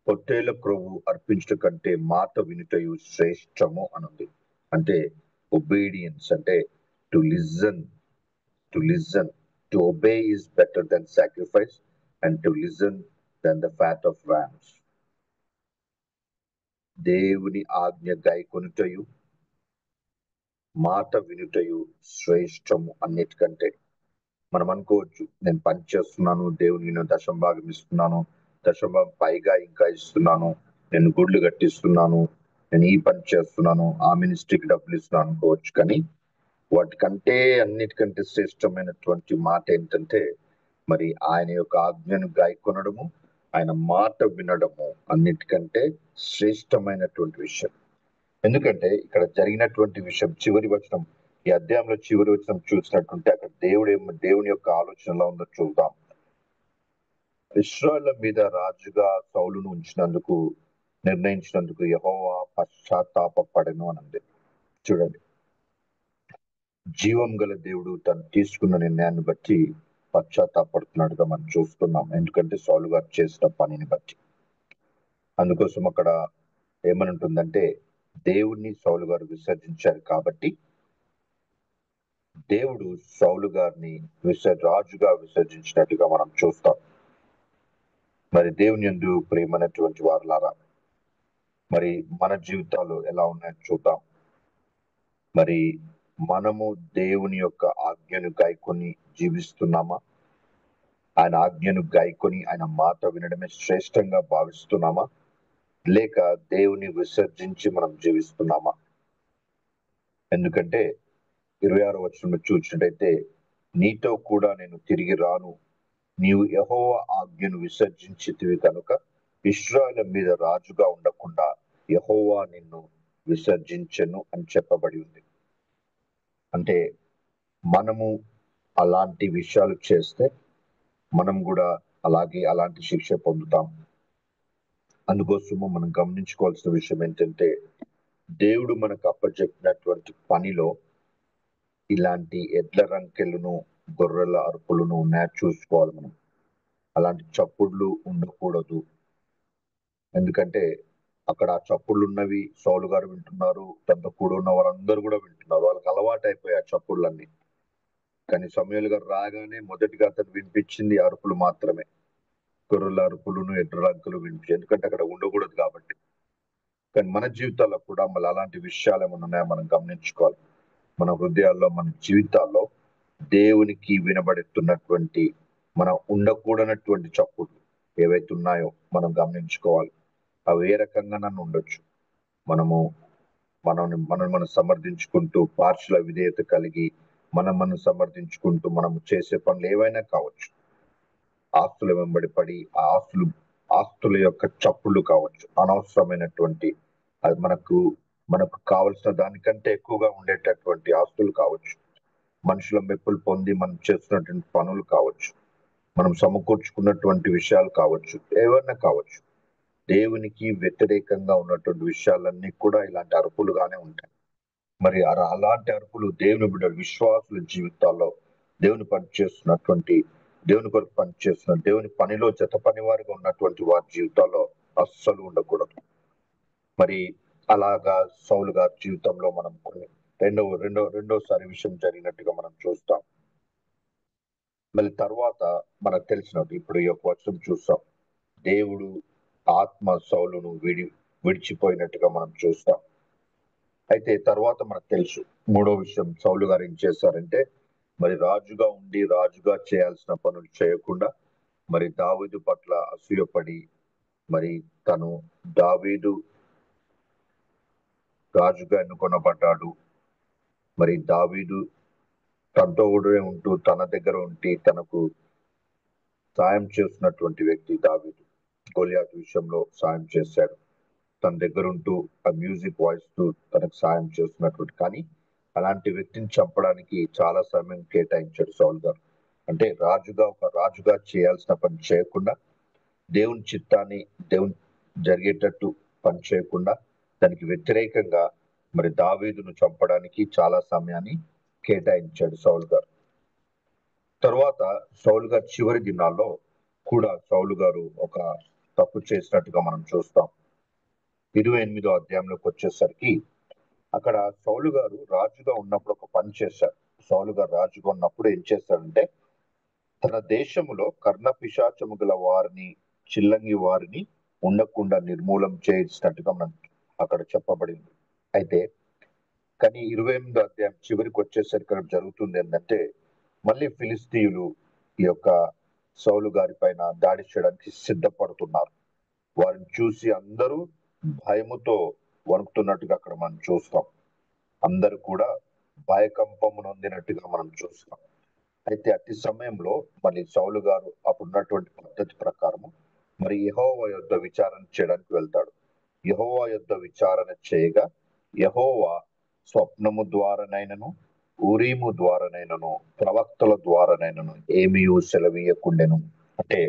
C: పొట్టేళ్ల క్రొవ్వు అర్పించుట కంటే మాట వినుటయు శ్రేష్టము అనుంది. అంటే ఒబీడియన్స్ అంటే to listen, to obey is better than sacrifice and to listen than the fat of rams. దేవుని ఆజ్ఞ గైకొనుటయు, మాట వినుటయు శ్రేష్టము అన్నిటికంటే. మనం అనుకోవచ్చు నేను పని చేస్తున్నాను, దేవునికి నేను దశంభాగం ఇస్తున్నాను, దశంభాగం పైగా ఇంకా ఇస్తున్నాను, నేను గుడ్లు కట్టిస్తున్నాను, నేను ఈ పని చేస్తున్నాను, ఆ మినిస్ట్రీకి డబ్బులు ఇస్తున్నాను అనుకోవచ్చు. కానీ వాటికంటే అన్నిటికంటే శ్రేష్టమైనటువంటి మాట ఏంటంటే మరి ఆయన యొక్క ఆజ్ఞను గాయకొనడము, ఆయన మాట వినడము అన్నిటికంటే శ్రేష్టమైనటువంటి విషయం. ఎందుకంటే ఇక్కడ జరిగినటువంటి విషయం చివరి వచనం, ఈ అధ్యాయంలో చివరి వచనం చూసినట్టుంటే అక్కడ దేవుని యొక్క ఆలోచన ఎలా ఉందో చూద్దాం. ఇశ్రాయేలు మీద రాజుగా సౌలును నిర్ణయించినందుకు యెహోవా పశ్చాత్తాపపడెను అనంది. చూడండి, జీవం గల దేవుడు తను తీసుకున్న నిర్ణయాన్ని బట్టి పశ్చాత్తాపడుతున్నట్టుగా మనం చూస్తున్నాం. ఎందుకంటే సౌలు గారు చేసిన పనిని బట్టి. అందుకోసం అక్కడ ఏమని ఉంటుందంటే దేవుణ్ణి సౌలు గారు విసర్జించారు కాబట్టి దేవుడు సౌలు గారిని రాజుగా విసర్జించినట్టుగా మనం చూస్తాం. మరి దేవుని యందు ప్రేమైనటువంటి వారులారా, మరి మన జీవితాలు ఎలా ఉన్నాయో చూద్దాం. మరి మనము దేవుని యొక్క ఆజ్ఞను గాయకొని జీవిస్తున్నామా? ఆయన ఆజ్ఞను గాయకొని ఆయన మాట వినడమే శ్రేష్టంగా భావిస్తున్నామా? లేక దేవుని విసర్జించి మనం జీవిస్తున్నామా? ఎందుకంటే 26వ వచనంలో చూసినట్టయితే, నీతో కూడా నేను తిరిగి రాను, నీవు యెహోవా ఆజ్ఞను విసర్జించితివి కనుక ఇశ్రాయేలు మీద రాజుగా ఉండకుండా యెహోవా నిన్ను విసర్జించెను అని చెప్పబడి ఉంది. అంటే మనము అలాంటి విషయాలు చేస్తే మనం కూడా అలాంటి శిక్ష పొందుతాం. అందుకోసము మనం గమనించుకోవాల్సిన విషయం ఏంటంటే, దేవుడు మనకు అప్పచెప్పినటువంటి పనిలో ఇలాంటి ఎడ్ల రంకెలను, గొర్రెల అరుపులను ఉన్నాయో చూసుకోవాలి మనం. అలాంటి చప్పుళ్ళు ఉండకూడదు. ఎందుకంటే అక్కడ ఆ చప్పుళ్ళు ఉన్నవి సౌలు గారు వింటున్నారు, తనతో కూడా ఉన్న వారందరూ కూడా వింటున్నారు. వాళ్ళకి అలవాటు అయిపోయాయి ఆ చప్పుళ్ళన్నీ. కానీ సమూయేలు గారు రాగానే మొదటిగా అతను వినిపించింది అరుపులు మాత్రమే. గొర్రెల అరుపులను, ఎడ్ల రంకులు వినిపించి, ఎందుకంటే అక్కడ ఉండకూడదు కాబట్టి. కానీ మన జీవితాల్లో కూడా మళ్ళీ అలాంటి విషయాలు ఏమైనా ఉన్నాయో మనం గమనించుకోవాలి. మన హృదయాల్లో, మన జీవితాల్లో దేవునికి వినబడుతున్నటువంటి, మనం ఉండకూడనటువంటి చప్పుళ్ళు ఏవైతే ఉన్నాయో మనం గమనించుకోవాలి. అవి ఏ రకంగా నన్ను ఉండొచ్చు. మనం సమర్థించుకుంటూ, పార్శ్వ విధేయత కలిగి మనం సమర్థించుకుంటూ మనం చేసే పనులు ఏవైనా కావచ్చు. ఆస్తుల వెంబడి పడి ఆ ఆస్తుల యొక్క చప్పుళ్ళు కావచ్చు, అనవసరమైనటువంటి, అది మనకు కావలసిన దానికంటే ఎక్కువగా ఉండేటటువంటి ఆస్తులు కావచ్చు, మనుషుల మెప్పులు పొంది మనం చేస్తున్నటువంటి పనులు కావచ్చు, మనం సమకూర్చుకున్నటువంటి విషయాలు కావచ్చు, ఏవైనా కావచ్చు. దేవునికి వ్యతిరేకంగా ఉన్నటువంటి విషయాలన్నీ కూడా ఇలాంటి అరుపులుగానే ఉంటాయి. మరి అలాంటి అరుపులు దేవుని బిడ్డల విశ్వాసుల జీవితాల్లో, దేవుని కొరకు పనిచేస్తున్న, దేవుని పనిలో జత పని వారిగా ఉన్నటువంటి వారి జీవితాల్లో అస్సలు ఉండకూడదు. మరి అలాగా సౌలు గారి జీవితంలో మనం రెండోసారి విషయం జరిగినట్టుగా మనం చూస్తాం. మళ్ళీ తర్వాత మనకు తెలిసినట్టు ఇప్పుడు ఈ యొక్క వచనం చూస్తాం, దేవుడు ఆత్మ సౌలును విడిచిపోయినట్టుగా మనం చూస్తాం. అయితే తర్వాత మనకు తెలుసు మూడో విషయం, సౌలు గారు ఏం చేశారంటే, మరి రాజుగా ఉండి రాజుగా చేయాల్సిన పనులు చేయకుండా మరి దావీదు పట్ల అసూయపడి, మరి దావీదు రాజుగా ఎన్నుకొనబడ్డాడు. మరి దావీదు తనతో కూడా ఉంటూ, తన దగ్గర ఉండి తనకు సాయం చేస్తున్నటువంటి వ్యక్తి దావీదు. గొలియాతు విషయంలో సాయం చేశాడు. తన దగ్గర ఉంటూ ఆ మ్యూజిక్ వాయిస్తూ తనకు సాయం చేస్తున్నటువంటి, కానీ అలాంటి వ్యక్తిని చంపడానికి చాలా సమయం కేటాయించాడు సౌలు గారు. అంటే ఒక రాజుగా చేయాల్సిన పని చేయకుండా, దేవుని చిత్తాన్ని దేవుని జరిగేటట్టు పని చేయకుండా, దానికి వ్యతిరేకంగా మరి దావీదును చంపడానికి చాలా సమయాన్ని కేటాయించాడు సౌలు గారు. తర్వాత సౌలు గారు చివరి దినాల్లో కూడా సౌలు గారు ఒక తప్పు చేసినట్టుగా మనం చూస్తాం. 28వ అధ్యాయంలోకి వచ్చేసరికి అక్కడ సౌలు గారు రాజుగా ఉన్నప్పుడు ఒక పని చేశారు. సౌలు గారు రాజుగా ఉన్నప్పుడు ఏం చేశాడంటే, తన దేశములో కర్ణ పిశాచము గల వారిని, చిల్లంగి వారిని ఉండకుండా నిర్మూలం చేసినట్టుగా మనకు అక్కడ చెప్పబడింది. అయితే కానీ 28వ అధ్యాయం చివరికి వచ్చేసరికి అక్కడ జరుగుతుంది ఏంటంటే, మళ్ళీ ఫిలిస్తీయులు ఈ యొక్క సౌలు గారి పైన దాడి చేయడానికి సిద్ధపడుతున్నారు. వారిని చూసి అందరూ భయముతో వణుకుతున్నట్టుగా అక్కడ మనం చూస్తాం. అందరూ కూడా భయకంపము నొందినట్టుగా మనం చూస్తాం. అయితే అట్టి సమయంలో మళ్ళీ సౌలు గారు అప్పుడున్నటువంటి పద్ధతి ప్రకారము మరి యెహోవా యొద్ద విచారణ చేయడానికి వెళ్తాడు. యెహోవా యొద్ద విచారణ చేయగా యెహోవా స్వప్నము ద్వారానైనను, ఊరీము ద్వారానైనను, ప్రవక్తల ద్వారానైనను ఏమీ సెలవీయకుండెను. అంటే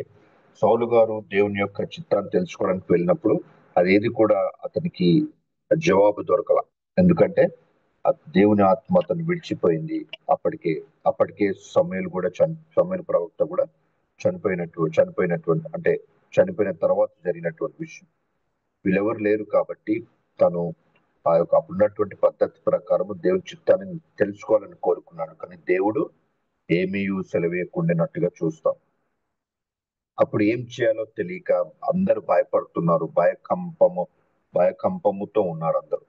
C: సౌలు గారు దేవుని యొక్క చిత్తాన్ని తెలుసుకోవడానికి వెళ్ళినప్పుడు అదేది కూడా అతనికి జవాబు దొరకల. ఎందుకంటే దేవుని ఆత్మ అతను విడిచిపోయింది. అప్పటికే సమూయేలు ప్రవక్త కూడా చనిపోయినటువంటి, అంటే చనిపోయిన తర్వాత జరిగినటువంటి విషయం. వీళ్ళెవరు లేరు కాబట్టి తను ఆ యొక్క అప్పుడున్నటువంటి పద్ధతి ప్రకారం దేవుని చిత్తాన్ని తెలుసుకోవాలని కోరుకున్నాడు. కానీ దేవుడు ఏమీ సెలవేయకుండానట్టుగా చూస్తాం. అప్పుడు ఏం చేయాలో తెలియక అందరూ భయపడుతున్నారు, భయకంపముతో ఉన్నారు అందరూ.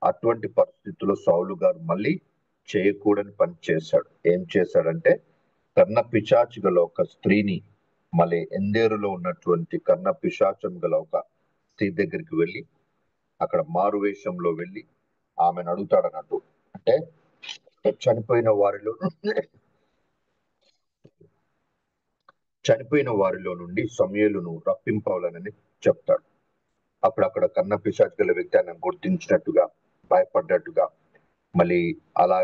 C: అటువంటి పరిస్థితుల్లో సౌలు గారు మళ్ళీ చేయకూడని పని చేశాడు. ఏం చేశాడంటే కర్ణ పిశాచి గల ఒక స్త్రీని, మళ్ళీ ఎందేరులో ఉన్నటువంటి కర్ణ పిశాచం గల ఒక స్త్రీ దగ్గరికి వెళ్ళి అక్కడ మారువేషంలో వెళ్ళి ఆమెను అడుగుతాడన్నట్టు. అంటే చనిపోయిన వారిలో నుండి సమూయేలును రప్పింపవాలని చెప్తాడు. అప్పుడు అక్కడ కన్న పిశాచ్ గల వ్యక్తి ఆయన గుర్తించినట్టుగా, భయపడ్డట్టుగా, మళ్ళీ అలా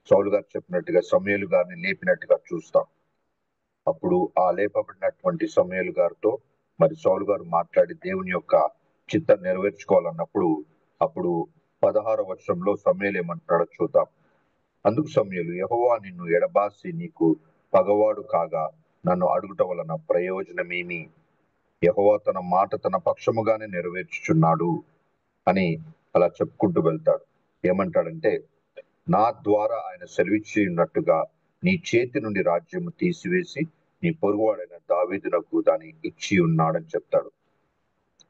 C: సౌలు గారు చెప్పినట్టుగా సమూయేలు గారిని లేపినట్టుగా చూస్తాం. అప్పుడు ఆ లేపబడినటువంటి సమూయేలు గారితో మరి సౌలు గారు మాట్లాడి దేవుని యొక్క చిత్తం నెరవేర్చుకోవాలన్నప్పుడు అప్పుడు 16వ వచనంలో సమూయేలు ఏమంటాడో చూద్దాం. అందుకు సమూయేలు, యెహోవా నిన్ను ఎడబాసి నీకు పగవాడు కాగా నన్ను అడుగుట వలన ప్రయోజనమేమి? యెహోవా తన మాట తన పక్షముగానే నెరవేర్చుచున్నాడు అని అలా చెప్పుకుంటూ వెళ్తాడు. ఏమంటాడంటే, నా ద్వారా ఆయన సెలవిచ్చి ఉన్నట్టుగా నీ చేతి నుండి రాజ్యము తీసివేసి నీ పొరుగువాడైన దావీదునకు దాన్ని ఇచ్చి ఉన్నాడని చెప్తాడు.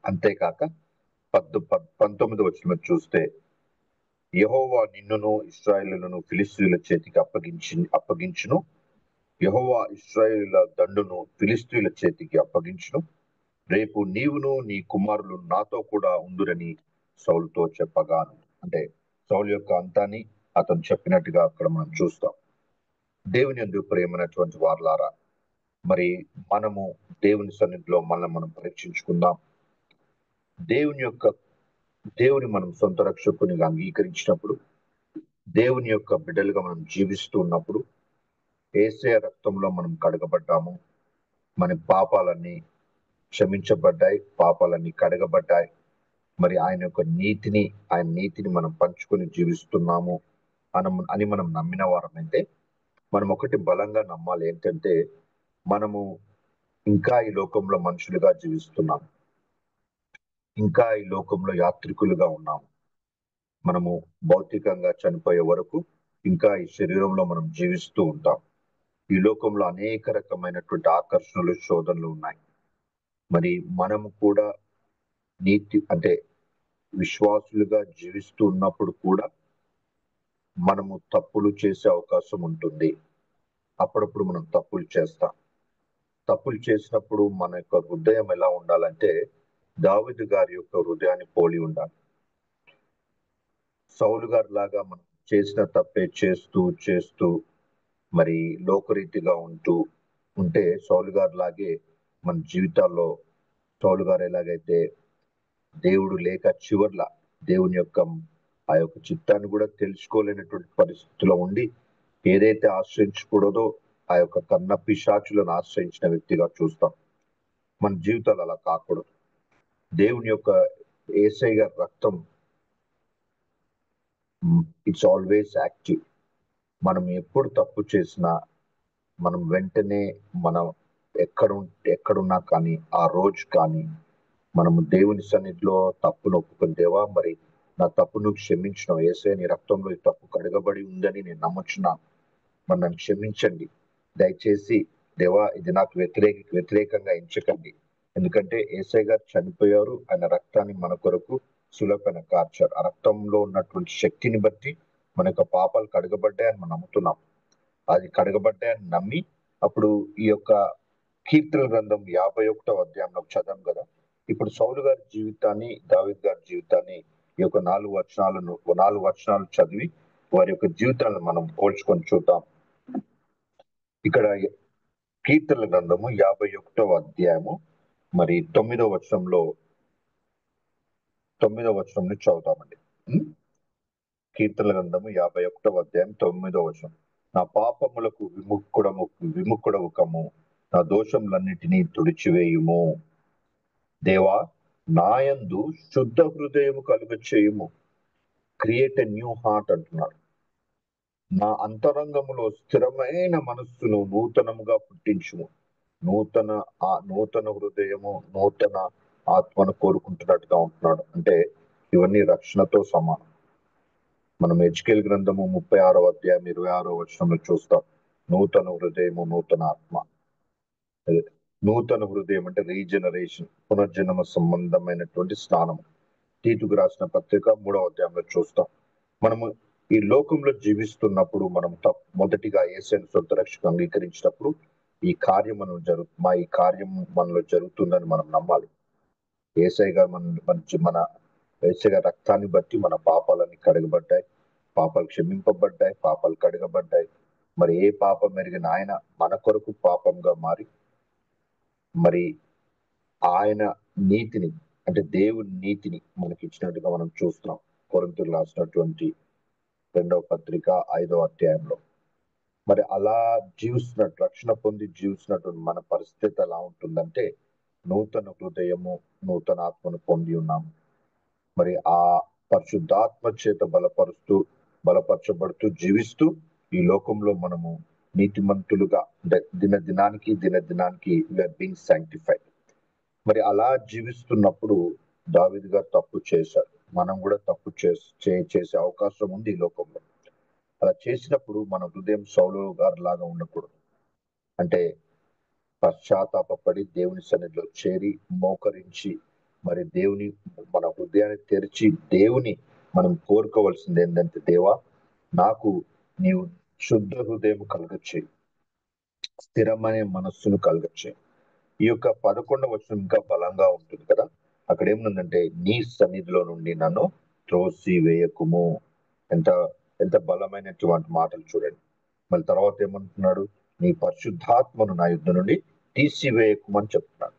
C: అంతేకాక 19వ వచనం చూస్తే, యెహోవా నిన్నును ఇశ్రాయేలును ఫిలిష్తీయుల చేతికి అప్పగించును. యెహోవా ఇశ్రాయేలుల దండును ఫిలిష్తీయుల చేతికి అప్పగించును. రేపు నీవును నీ కుమారులు నాతో కూడా ఉందురని సౌలుతో చెప్పగాను. అంటే సౌలు యొక్క అంతాన్ని అతను చెప్పినట్టుగా అక్కడ మనం చూస్తాం. దేవుని యందు ప్రేమైనటువంటి వారలారా, మరి మనము దేవుని సన్నిధిలో మనల్ని మనం పరీక్షించుకుందాం. దేవుని మనం సొంత రక్షకునిగా అంగీకరించినప్పుడు, దేవుని యొక్క బిడ్డలుగా మనం జీవిస్తూ ఉన్నప్పుడు, యేసయ్య రక్తంలో మనం కడగబడ్డాము. మన పాపాలన్నీ క్షమించబడ్డాయి, పాపాలన్నీ కడగబడ్డాయి. మరి ఆయన నీతిని మనం పంచుకొని జీవిస్తున్నాము అని మనం నమ్మిన వారమైతే మనం ఒకటి బలంగా నమ్మాలి. ఏంటంటే మనము ఇంకా ఈ లోకంలో మనుషులుగా జీవిస్తున్నాము, ఇంకా ఈ లోకంలో యాత్రికులుగా ఉన్నాము. మనము భౌతికంగా చనిపోయే వరకు ఇంకా ఈ శరీరంలో మనం జీవిస్తూ ఉంటాం. ఈ లోకంలో అనేక రకమైనటువంటి ఆకర్షణలు, శోధనలు ఉన్నాయి. మరి మనము కూడా అంటే విశ్వాసులుగా జీవిస్తూ ఉన్నప్పుడు కూడా మనము తప్పులు చేసే అవకాశం ఉంటుంది. అప్పుడప్పుడు మనం తప్పులు చేస్తాం. తప్పులు చేసినప్పుడు మన యొక్క హృదయం ఎలా ఉండాలంటే దావీదు గారి యొక్క హృదయాన్ని పోలి ఉండాలి. సౌలు గారి లాగా మనం చేసిన తప్పే చేస్తూ మరి లోకరీతిగా ఉంటే సౌలు గారి లాగే మన జీవితాల్లో సౌలు గారు ఎలాగైతే దేవుడు లేక చివర్ల దేవుని యొక్క ఆ యొక్క చిత్తాన్ని కూడా తెలుసుకోలేనటువంటి పరిస్థితిలో ఉండి ఏదైతే ఆశ్రయించకూడదో ఆ యొక్క కన్న పిశాచులను ఆశ్రయించిన వ్యక్తిగా చూస్తాం. మన జీవితాలు అలా కాకూడదు. దేవుని యొక్క యేసయ్య గారి రక్తం ఇట్స్ ఆల్వేస్ యాక్టివ్. మనం ఎప్పుడు తప్పు చేసినా మనం వెంటనే మనం ఎక్కడున్నా కానీ ఆ రోజు కానీ మనము దేవుని సన్నిధిలో తప్పును ఒప్పుకొని, దేవా మరి నా తప్పును క్షమించిన, యేసయ్య నీ రక్తంలో ఈ తప్పు కడగబడి ఉందని నేను నమ్ముచున్నాను, మరి నన్ను క్షమించండి, దయచేసి దేవా ఇది నాకు వ్యతిరేకంగా ఎంచకండి. ఎందుకంటే యేసయ్య గారు చనిపోయారు, ఆయన రక్తాన్ని మన కొరకు సులభన కార్చారు. ఆ రక్తంలో ఉన్నటువంటి శక్తిని బట్టి మన యొక్క పాపాలు కడగబడ్డాయని మనం నమ్ముతున్నాం. అది కడగబడ్డాయని నమ్మి అప్పుడు ఈ యొక్క కీర్తన గ్రంథం 51వ అధ్యాయంలో చదవం కదా. ఇప్పుడు సౌలు గారి జీవితాన్ని, దావీదు గారి జీవితాన్ని ఈ యొక్క 4 వచనాలు చదివి వారి యొక్క జీవితాలను మనం పోల్చుకొని చూద్దాం. ఇక్కడ కీర్తన గ్రంథము 51వ అధ్యాయము మరి 9వ వచనంలో చదువుతామండి. కీర్తన గ్రంథము 51వ అధ్యాయం 9వ వచనం. నా పాపములకు విముక్కుడవు కమ్ము, నా దోషములన్నిటినీ తుడిచివేయుము. దేవా నాయందు శుద్ధ హృదయము కలుగ చేయుము. క్రియేట్ ఎ న్యూ హార్ట్ అంటున్నాడు. నా అంతరంగములో స్థిరమైన మనస్సును నూతనముగా పుట్టించుము. నూతన హృదయము, నూతన ఆత్మను కోరుకుంటున్నట్టుగా ఉంటున్నాడు. అంటే ఇవన్నీ రక్షణతో సమానం. మనం హెజ్కేలు గ్రంథము 36వ అధ్యాయం 26వ వచనంలో చూస్తాం. నూతన హృదయము, నూతన ఆత్మ. నూతన హృదయం అంటే రీజనరేషన్, పునర్జన్మ సంబంధమైనటువంటి స్నానం. తీతుకు రాసిన పత్రిక 3వ అధ్యాయంలో చూస్తాం. మనము ఈ లోకంలో జీవిస్తున్నప్పుడు మనం మొదటిగా యేసుని సొంత రక్షకు అంగీకరించినప్పుడు ఈ కార్యం ఈ కార్యం మనలో జరుగుతుందని మనం నమ్మాలి. యేసయ్య గారు మన యేసయ్య గారి రక్తాన్ని బట్టి మన పాపాలన్నీ కడగబడ్డాయి, పాపాలు క్షమింపబడ్డాయి, పాపాలు కడగబడ్డాయి. మరి ఏ పాపం ఎరిగిన ఆయన మన కొరకు పాపంగా మారి మరి ఆయన నీతిని అంటే దేవుని నీతిని మనకి ఇచ్చినట్టుగా మనం చూస్తున్నాం. కొరింథీయులకు రాసినటువంటి 2వ పత్రిక 5వ అధ్యాయంలో. మరి అలా జీవిస్తున్నట్టు, రక్షణ పొంది జీవిస్తున్నటువంటి మన పరిస్థితి ఎలా ఉంటుందంటే నూతన హృదయము, నూతన ఆత్మను పొంది ఉన్నాము. మరి ఆ పరిశుద్ధాత్మ చేత బలపరచబడుతూ జీవిస్తూ ఈ లోకంలో మనము నీతిమంతులుగా దినానికి వీఆర్ బీయింగ్ సాంక్టిఫైడ్. మరి అలా జీవిస్తున్నప్పుడు దావీదు గారు తప్పు చేశారు. మనం కూడా తప్పు చేసే అవకాశం ఉంది ఈ లోకంలో. అలా చేసినప్పుడు మన హృదయం సౌలు గారు లాగా ఉండకూడదు. అంటే పశ్చాత్తాపడి దేవుని సన్నిధిలో చేరి మోకరించి మరి మన హృదయాన్ని తెరిచి దేవుని మనం కోరుకోవాల్సింది ఏంటంటే, దేవా నాకు నీవు శుద్ధ హృదయం కలుగచేయి, స్థిరమైన మనస్సును కలుగచేయి. ఈ యొక్క 11వ వచనం ఇంకా బలంగా ఉంటుంది కదా. అక్కడ ఏముందంటే, నీ సన్నిధిలో నుండి నన్ను త్రోసి వేయకుము. ఎంత ఎంత బలమైనటువంటి మాటలు చూడండి. మళ్ళీ తర్వాత ఏమంటున్నాడు, నీ పరిశుద్ధాత్మను నా యుద్ధ నుండి తీసివేయకుమని చెప్తున్నాడు.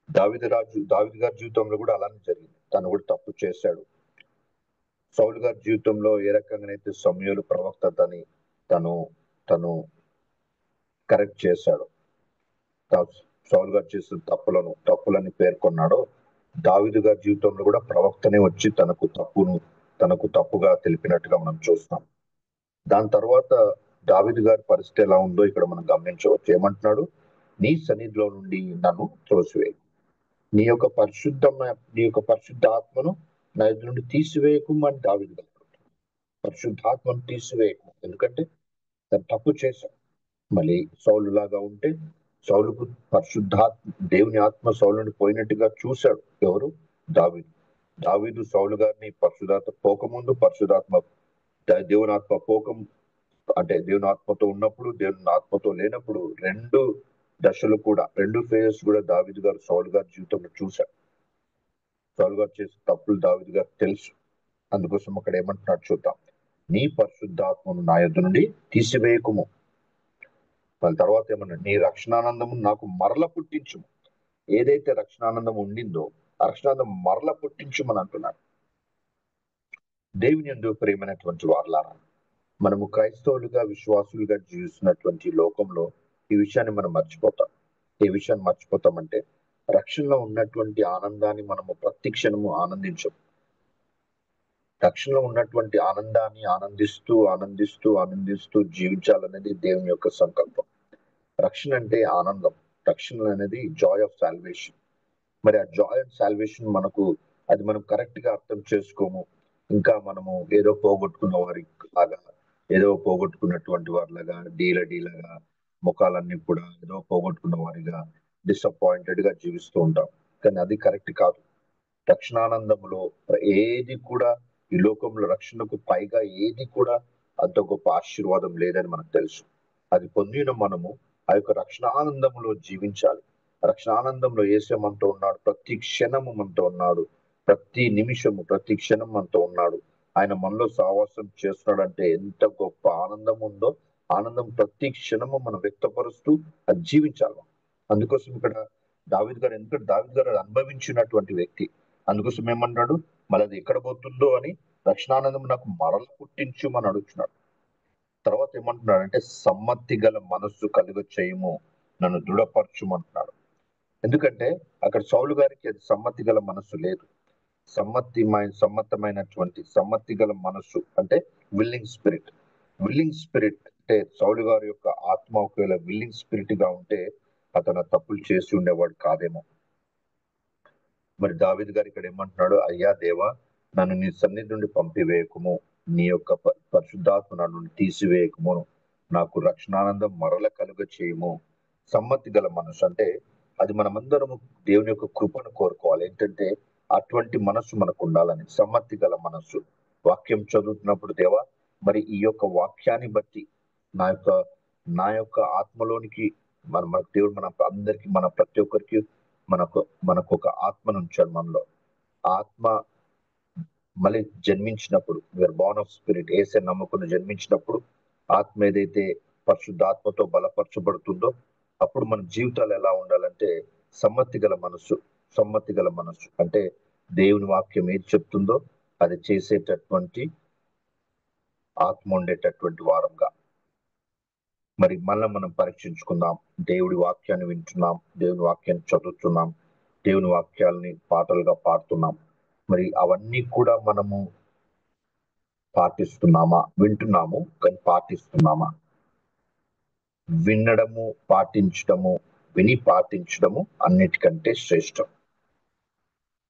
C: దావీదు గారి జీవితంలో కూడా అలానే జరిగింది. తను కూడా తప్పు చేశాడు. సౌలు గారి జీవితంలో ఏ రకంగానైతే సమూయేలు ప్రవక్త తను కరెక్ట్ చేశాడు, సౌలు గారు చేసిన తప్పులని పేర్కొన్నాడో, దావీదు గారి జీవితంలో కూడా ప్రవక్తనే వచ్చి తనకు తప్పుగా తెలిపినట్టుగా మనం చూస్తాం. దాని తర్వాత దావీదు గారి పరిస్థితి ఎలా ఉందో ఇక్కడ మనం గమనించవచ్చు. ఏమంటున్నాడు, నీ సన్నిధిలో నుండి నన్ను త్రోసివేయి, నీ యొక్క పరిశుద్ధ ఆత్మను నా ఎదురు నుండి తీసివేయకు అని దావీదు గారు. పరిశుద్ధాత్మను తీసివేయకు, ఎందుకంటే తను తప్పు చేశాడు. మళ్ళీ సౌలు లాగా ఉంటే సౌలుకు దేవుని ఆత్మ సౌలుని పోయినట్టుగా చూశాడు. ఎవరు? దావీదు సౌలు గారిని పరిశుద్ధాత్మ పోకముందు, దేవుని ఆత్మ పోకం అంటే దేవుని ఆత్మతో ఉన్నప్పుడు, దేవుని ఆత్మతో లేనప్పుడు, రెండు దశలు కూడా, రెండు ఫేజెస్ కూడా దావీదు గారు సౌలు గారి జీవితంలో చూశాడు. సౌలు గారు చేసే తప్పులు దావీదు గారు తెలుసు. అందుకోసం అక్కడ ఏమంటున్నాడు చూద్దాం, నీ పరిశుద్ధాత్మను నా యొద్ద నుండి తీసివేయకుము. దాని తర్వాత ఏమన్నాడు, నీ రక్షణానందము నాకు మరల పుట్టించుము. ఏదైతే రక్షణానందం ఉండిందో ఆ రక్షణానందం మరల పుట్టించుమని అంటున్నాడు. దేవుని యందు ప్రియమైనటువంటి వారలారా, మనము క్రైస్తవులుగా విశ్వాసులుగా జీవిస్తున్నటువంటి లోకంలో ఈ విషయాన్ని మనం మర్చిపోతాం. ఏ విషయాన్ని మర్చిపోతామంటే, రక్షణలో ఉన్నటువంటి ఆనందాన్ని మనము ప్రతి క్షణము ఆనందించం. రక్షణలో ఉన్నటువంటి ఆనందాన్ని ఆనందిస్తూ ఆనందిస్తూ ఆనందిస్తూ జీవించాలనేది దేవుని యొక్క సంకల్పం. రక్షణ అంటే ఆనందం. రక్షణ అనేది జాయ్ ఆఫ్ సాల్వేషన్. మరి ఆ జాయ్ ఆఫ్ సాల్వేషన్ అది మనం కరెక్ట్ గా అర్థం చేసుకోము. ఇంకా మనము ఏదో పోగొట్టుకున్న వారి లాగా, ఏదో పోగొట్టుకున్నటువంటి వారిలాగా డీలగా ముఖాలన్నీ కూడా ఏదో పోగొట్టుకున్న వారిగా డిసప్పాయింటెడ్ గా జీవిస్తూ ఉంటాం. కానీ అది కరెక్ట్ కాదు. రక్షణానందములో ఏది కూడా ఈ లోకంలో రక్షణకు పైగా ఏది కూడా అంత గొప్ప ఆశీర్వాదం లేదని మనకు తెలుసు. అది పొందిన మనము ఆ యొక్క రక్షణానందంలో జీవించాలి. రక్షణానందంలో యేసు మనతో ఉన్నాడు, ప్రతి క్షణము మనతో ఉన్నాడు, ప్రతి నిమిషము ప్రతి క్షణం మనతో ఉన్నాడు. ఆయన మనలో సావాసం చేస్తున్నాడంటే ఎంత గొప్ప ఆనందం ఉందో, ఆనందం ప్రతి క్షణము మనం వ్యక్తపరుస్తూ అది జీవించాలి. అందుకోసం ఇక్కడ దావీదు గారు అనుభవించినటువంటి వ్యక్తి. అందుకోసం ఏమన్నాడు, మళ్ళీ అది ఎక్కడ పోతుందో అని రక్షణానందం నాకు మరల పుట్టించుమని అడుగుతున్నాడు. తర్వాత ఏమంటున్నాడు అంటే, సమ్మతి గల మనస్సు కలుగ చేయము, నన్ను దృఢపరచుమంటున్నాడు. ఎందుకంటే అక్కడ సౌలు గారికి అది సమ్మతి గల మనస్సు లేదు. సమ్మతి గల మనస్సు అంటే విల్లింగ్ స్పిరిట్ అంటే సౌలు గారి యొక్క ఆత్మ ఒకవేళ విల్లింగ్ స్పిరిట్ గా ఉంటే అతను తప్పులు చేసి ఉండేవాడు కాదేమో. మరి దావీదు గారు ఇక్కడ ఏమంటున్నాడు, అయ్యా దేవా, నన్ను నీ సన్నిధి నుండి పంపివేయకుము, నీ యొక్క పరిశుద్ధాత్మ నన్ను తీసివేయకుము, నాకు రక్షణానందం మరల కలుగ చేయము, సమ్మతి గల మనసు అంటే అది మనమందరము దేవుని యొక్క కృపను కోరుకోవాలి. ఏంటంటే అటువంటి మనసు మనకు ఉండాలని, సమ్మతి గల మనసు. వాక్యం చదువుతున్నప్పుడు దేవా, మరి ఈ యొక్క వాక్యాన్ని బట్టి నా యొక్క ఆత్మలోనికి మనకు దేవుడు మన అందరికి, మన ప్రతి ఒక్కరికి మనకు ఒక ఆత్మను ఉంచాడు. మనలో ఆత్మ మళ్ళీ జన్మించినప్పుడు, వీఆర్ బోర్న్ ఆఫ్ స్పిరిట్, ఏసే నమ్మకుని జన్మించినప్పుడు ఆత్మ ఏదైతే పరిశుద్ధాత్మతో బలపరచబడుతుందో అప్పుడు మన జీవితాలు ఎలా ఉండాలంటే సమ్మతి గల మనసు. సమ్మతి గల మనసు అంటే దేవుని వాక్యం ఏది చెప్తుందో అది చేసేటటువంటి ఆత్మ ఉండేటటువంటి వారంగా. మరి మళ్ళీ మనం పరీక్షించుకుందాం. దేవుడి వాక్యాన్ని వింటున్నాం, దేవుని వాక్యాన్ని చదువుతున్నాం, దేవుని వాక్యాలని పాటలుగా పాడుతున్నాం. మరి అవన్నీ కూడా మనము పాటిస్తున్నామా? వింటున్నాము కానీ పాటిస్తున్నామా? వినడము, పాటించడము, విని పాటించడము అన్నిటికంటే శ్రేష్టం.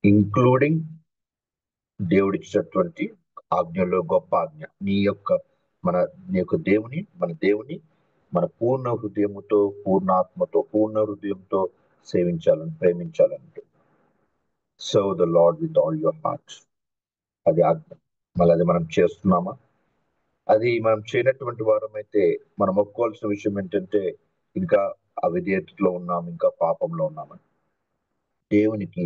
C: ఇంక్లూడింగ్ దేవుడిచ్చినటువంటి ఆజ్ఞలో గొప్ప ఆజ్ఞ, నీ యొక్క దేవుని మన పూర్ణ హృదయముతో, పూర్ణాత్మతో, పూర్ణ హృదయంతో సేవించాలని, ప్రేమించాలంటే serve the lord with all your heart. అది ఆజ్ఞ. మళ్ళీ అది మనం చేస్తున్నామా? అది మనం చేయనటువంటి వారం అయితే మనం ఒప్పుకోవాల్సిన విషయం ఏంటంటే ఇంకా అవిధేయతలో ఉన్నాం, ఇంకా పాపంలో ఉన్నామని. దేవునికి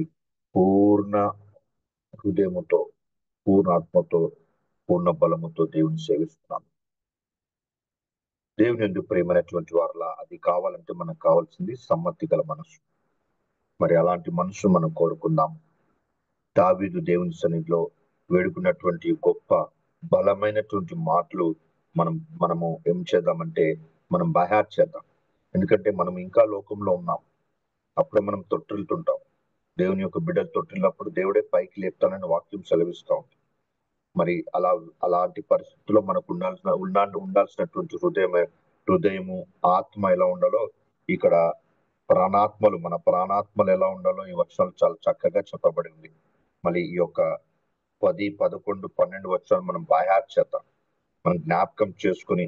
C: పూర్ణ హృదయముతో, పూర్ణాత్మతో, పూర్ణ బలముతో దేవుని సేవిస్తున్నాం. దేవుని ఎందుకు ప్రేమైనటువంటి వారిలా అది కావాలంటే మనకు కావాల్సింది సమ్మతి గల మనసు. మరి అలాంటి మనసు మనం కోరుకుందాం. దావీదు దేవుని సన్నిధిలో వేడుకున్నటువంటి గొప్ప బలమైనటువంటి మాటలు మనము ఏం చేద్దామంటే మనం బయాట్ చేద్దాం. ఎందుకంటే మనం ఇంకా లోకంలో ఉన్నాం. అప్పుడే మనం తొట్టిల్తుంటాం. దేవుని యొక్క బిడ్డలు తొట్టిల్లినప్పుడు దేవుడే పైకి లేపుతానని వాక్యం సెలవిస్తాం. మరి అలాంటి పరిస్థితుల్లో మనకు ఉండాల్సినటువంటి హృదయము, ఆత్మ ఎలా ఉండాలో ఇక్కడ మన ప్రాణాత్మలు ఎలా ఉండాలో ఈ వర్షాలు చాలా చక్కగా చెప్పబడి ఉంది. మళ్ళీ ఈ యొక్క 10, 11, 12 వర్షాలు మనం బయాట్ చేద్దాం. మనం జ్ఞాపకం చేసుకుని,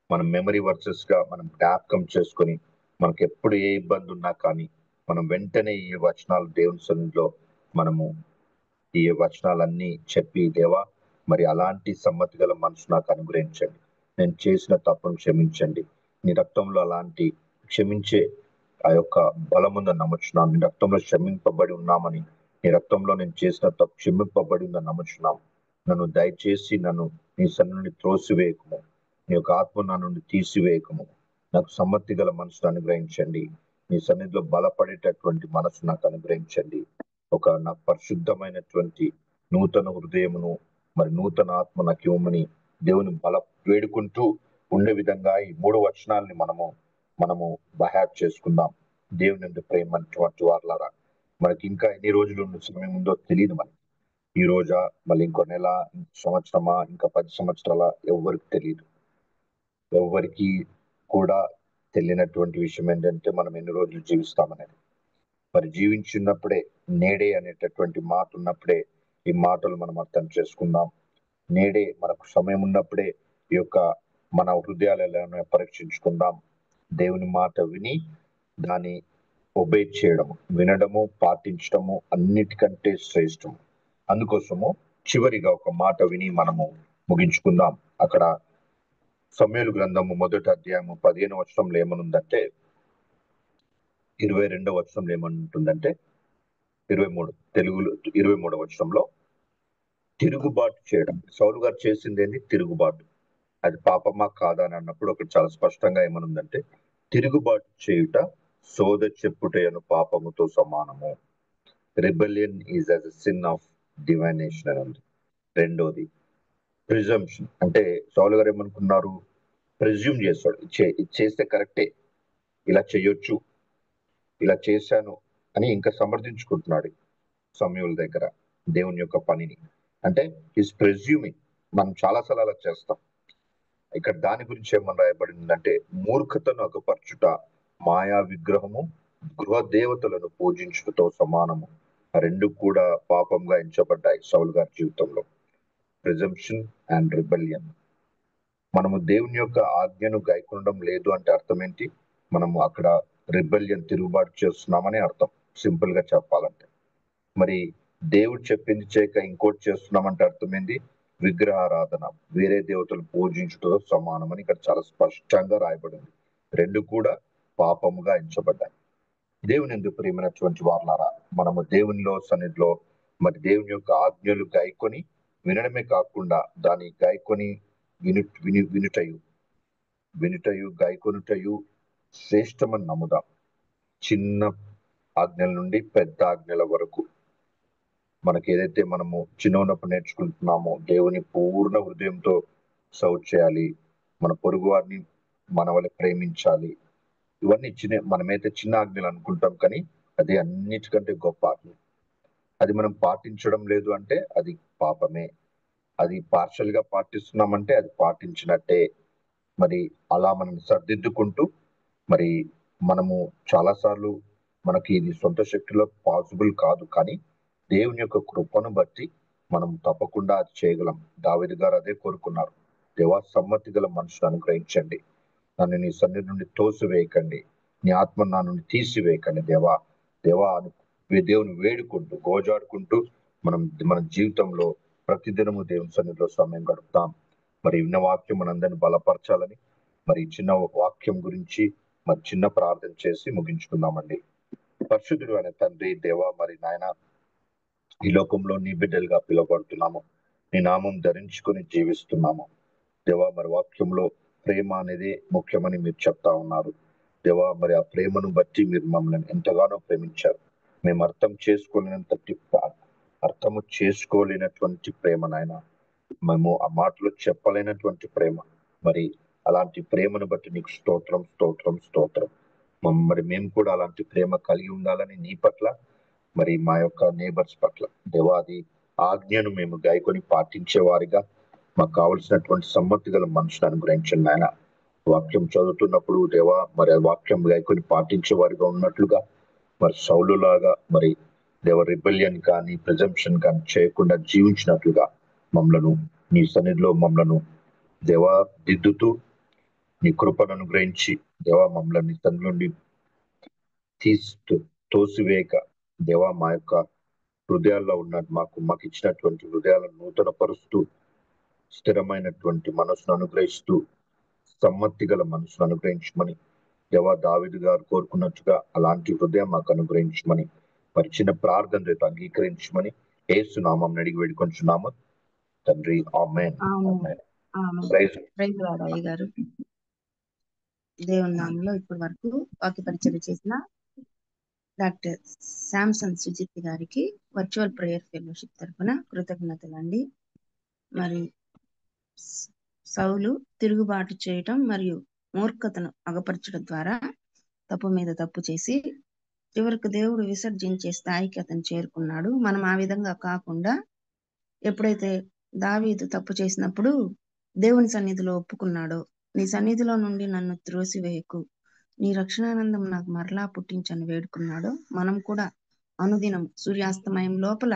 C: మనం మెమరీ వర్సెస్ గా మనం జ్ఞాపకం చేసుకుని, మనకు ఎప్పుడు ఏ ఇబ్బంది ఉన్నా కానీ మనం వెంటనే ఈ వచనాలు దేవుని సన్నిధిలో మనము ఈ వచనాలన్నీ చెప్పి, దేవా మరి అలాంటి సమ్మతి గల మనసు నాకు అనుగ్రహించండి, నేను చేసిన తప్పును క్షమించండి, నీ రక్తంలో అలాంటి క్షమించే ఆ యొక్క బలముందని నమ్ముచున్నాం, నీ రక్తంలో క్షమింపబడి ఉన్నామని, నీ రక్తంలో నేను చేసిన తప్పు క్షమింపబడి ఉందని నమ్ముచున్నాం. నన్ను దయచేసి నీ సన్నిధిని త్రోసివేయకము, నీ యొక్క ఆత్మ నా నుండి తీసివేయకము, నాకు సమ్మతి గల మనసును అనుగ్రహించండి, నీ సన్నిధిలో బలపడేటటువంటి మనసు నాకు అనుగ్రహించండి. నాకు పరిశుద్ధమైనటువంటి నూతన హృదయమును, మరి నూతన ఆత్మ నాకు ఇవ్వమని దేవుని వేడుకుంటూ ఉండే విధంగా ఈ 3 వచనాలని మనము బయాట్ చేసుకుందాం. దేవుని ఎందుకు ప్రేమటువంటి వారులారా, మనకి ఇంకా ఎన్ని రోజులు ఉన్న సమయం ఉందో తెలియదు. మనకి ఈ రోజా, మళ్ళీ ఇంకో నెల, సంవత్సరమా, ఇంకా 10 సంవత్సరాల, ఎవరికి తెలియదు. ఎవరికి కూడా తెలియనటువంటి విషయం ఏంటంటే మనం ఎన్ని రోజులు జీవిస్తామనేది. మరి జీవించున్నప్పుడే, నేడే అనేటటువంటి మాట ఉన్నప్పుడే ఈ మాటలు మనం అర్థం చేసుకుందాం. నేడే మనకు సమయం ఉన్నప్పుడే ఈ యొక్క మన హృదయాలు ఎలా పరీక్షించుకుందాం. దేవుని మాట విని దాన్ని ఒబే చేయడము, వినడము, పాటించడము అన్నిటికంటే శ్రేష్టము. అందుకోసము చివరిగా ఒక మాట విని మనము ముగించుకుందాం. అక్కడ సమూయేలు గ్రంథము 1వ అధ్యాయము 15వ వచనంలో ఏమనుందంటే, 22వ వచనంలో ఏమంటుందంటే, 23వ వచనంలో తిరుగుబాటు చేయడం. సౌలు గారు చేసింది ఏంటి? తిరుగుబాటు. అది పాపమా కాదా అని అన్నప్పుడు ఒకటి చాలా స్పష్టంగా ఏమనుందంటే, తిరుగుబాటు చేయుట సోద చెప్పుటయను పాపముతో సమానము. Rebellion is as a sin of divination అని ఉంది. రెండోది ప్రిజంప్షన్. అంటే సౌలు గారు ఏమనుకున్నారు? ప్రిజ్యూమ్ చేస్తాడు, ఇది చేస్తే కరెక్టే, ఇలా చేయొచ్చు, ఇలా చేశాను అని ఇంకా సమర్థించుకుంటున్నాడు సమూయేలు దగ్గర దేవుని యొక్క పనిని. అంటే ఈస్ ప్రిజ్యూమింగ్. మనం చాలాసార్లు అలా చేస్తాం. ఇక్కడ దాని గురించి ఏమని రాయబడిందంటే, మూర్ఖతను అగపరచుట మాయా విగ్రహము గృహ దేవతలను పూజించుటతో సమానము. ఆ రెండు కూడా పాపంగా ఎంచబడ్డాయి సౌలు గారి జీవితంలో. Presumption and rebellion. మనము దేవుని యొక్క ఆజ్ఞను గైకొనడం లేదు అంటే అర్థం ఏంటి? మనము అక్కడ రిబెలియన్, తిరుగుబాటు చేస్తున్నామని అర్థం. సింపుల్ గా చెప్పాలంటే మరి దేవుడు చెప్పింది చేయక ఇంకోటి చేస్తున్నామంటే అర్థం ఏంటి? విగ్రహారాధన, వేరే దేవతలు పూజించుటతో సమానమని ఇక్కడ చాలా స్పష్టంగా రాయబడింది. రెండు కూడా పాపముగా ఎంచబడ్డాయి. దేవుని ఎందుకు ప్రియమైనటువంటి వారలారా, మనము దేవునిలో సన్నిధిలో మరి దేవుని యొక్క ఆజ్ఞలు గాయకొని వినడమే కాకుండా దాని గాయకొని వినుటయు గాయకొనుటయు శ్రేష్టమని నమ్ముదాం. చిన్న ఆజ్ఞల నుండి పెద్ద ఆజ్ఞల వరకు మనకి ఏదైతే మనము చిన్న ఉన్నప్పుడు నేర్చుకుంటున్నామో, దేవుని పూర్ణ హృదయంతో సర్వ్ చేయాలి, మన పొరుగు వారిని మన వల్ల ప్రేమించాలి, ఇవన్నీ మనమైతే చిన్న ఆజ్ఞలు అనుకుంటాం, కానీ అది అన్నిటికంటే గొప్ప ఆజ్ఞ. అది మనం పాటించడం లేదు అంటే అది పాపమే. అది పార్షల్ గా పాటిస్తున్నామంటే అది పాటించినట్టే. మరి అలా మనం సర్దిద్దుకుంటూ మరి మనము చాలాసార్లు మనకి ఇది సొంత శక్తిలో పాసిబుల్ కాదు, కానీ దేవుని యొక్క కృపను బట్టి మనం తప్పకుండా అది చేయగలం. దావీదు గారు అదే కోరుకున్నారు. దేవా, సమ్మతి గల మనుషులు అనుగ్రహించండి, నన్ను నీ సన్నిధి నుండి తోసివేయకండి, నీ ఆత్మ నా నుండి తీసివేయకండి దేవా. దేవా అని దేవుని వేడుకుంటూ గోజాడుకుంటూ మన జీవితంలో ప్రతిదినము దేవుని సన్నిధిలో సమయం గడుపుతాం. మరి విన్న వాక్యం మనందరిని బలపరచాలని మరి చిన్న వాక్యం గురించి మరి చిన్న ప్రార్థన చేసి ముగించుకుందామండి. పరిశుద్ధుడు అనే తండ్రి, దేవా, మరి నాయన, ఈ లోకంలో నీ బిడ్డలుగా పిలువబడుతున్నాము, నీ నామం ధరించుకొని జీవిస్తున్నాము దేవా. మరి వాక్యంలో ప్రేమ అనేది ముఖ్యమని మీరు చెప్తా ఉన్నారు దేవా. మరి ఆ ప్రేమను బట్టి మీరు మమ్మల్ని ఎంతగానో ప్రేమించారు. మేము అర్థము చేసుకోలేనటువంటి ప్రేమ నాయన, మేము ఆ మాటలు చెప్పలేనటువంటి ప్రేమ. మరి అలాంటి ప్రేమను బట్టి నీకు స్తోత్రం, స్తోత్రం, స్తోత్రం. మరి మేము కూడా అలాంటి ప్రేమ కలిగి ఉండాలని నీ పట్ల, మరి మా యొక్క నేబర్స్ పట్ల దేవా, అది ఆజ్ఞను మేము గాయకొని పాటించే వారిగా మాకు కావలసినటువంటి సమ్మతి గల మనుషులు అనుగ్రహించండి ఆయన. వాక్యం చదువుతున్నప్పుడు దేవా, మరి ఆ వాక్యం గాయకొని పాటించే వారిగా ఉన్నట్లుగా, మరి సౌలులాగా మరి దేవ రిబెలియన్ కానీ ప్రిజంప్షన్ కానీ చేయకుండా జీవించినట్లుగా మమ్మలను నీ సన్నిధిలో దేవా దిద్దుతూ నీ కృపను అనుగ్రహించి దేవా మమ్మల్ని నీ సన్నిధి నుండి తోసివేయక దేవా, మా యొక్క హృదయాల్లో ఉన్నట్టు మాకు ఇచ్చినటువంటి హృదయాలను నూతన పరుస్తూ స్థిరమైనటువంటి మనసును అనుగ్రహిస్తూ సమ్మతి గల మనసును అనుగ్రహించమని దేవా, దావీదు గారు కోరుకున్నట్టుగా అలాంటి హృదయం మాకు అనుగ్రహించమని మరి చిన్న ప్రార్థన రేపు అంగీకరించమని యేసు నామం అడిగి వేడుకొంచున్నాము తండ్రి, ఆమేన్.
D: ప్రైజ్ లార్డ్ అయ్య గారు. దేవుని నామంలో ఇప్పటి వరకు వాక్య పరిచయం చేసిన డాక్టర్ శాంసన్ సుజిత్ గారికి వర్చువల్ ప్రేయర్ ఫెలోషిప్ తరఫున కృతజ్ఞతలండి. మరి సౌలు తిరుగుబాటు చేయటం మరియు మూర్ఖతను అగపరచడం ద్వారా తప్పు మీద తప్పు చేసి చివరికి దేవుడు విసర్జించే స్థాయికి అతను చేరుకున్నాడు. మనం ఆ విధంగా కాకుండా ఎప్పుడైతే దావీదు తప్పు చేసినప్పుడు దేవుని సన్నిధిలో ఒప్పుకున్నాడో, నీ సన్నిధిలో నుండి నన్ను త్రోసివేయకు, నీ రక్షణానందం నాకు మరలా పుట్టించని వేడుకున్నాడో, మనం కూడా అనుదినం సూర్యాస్తమయం లోపల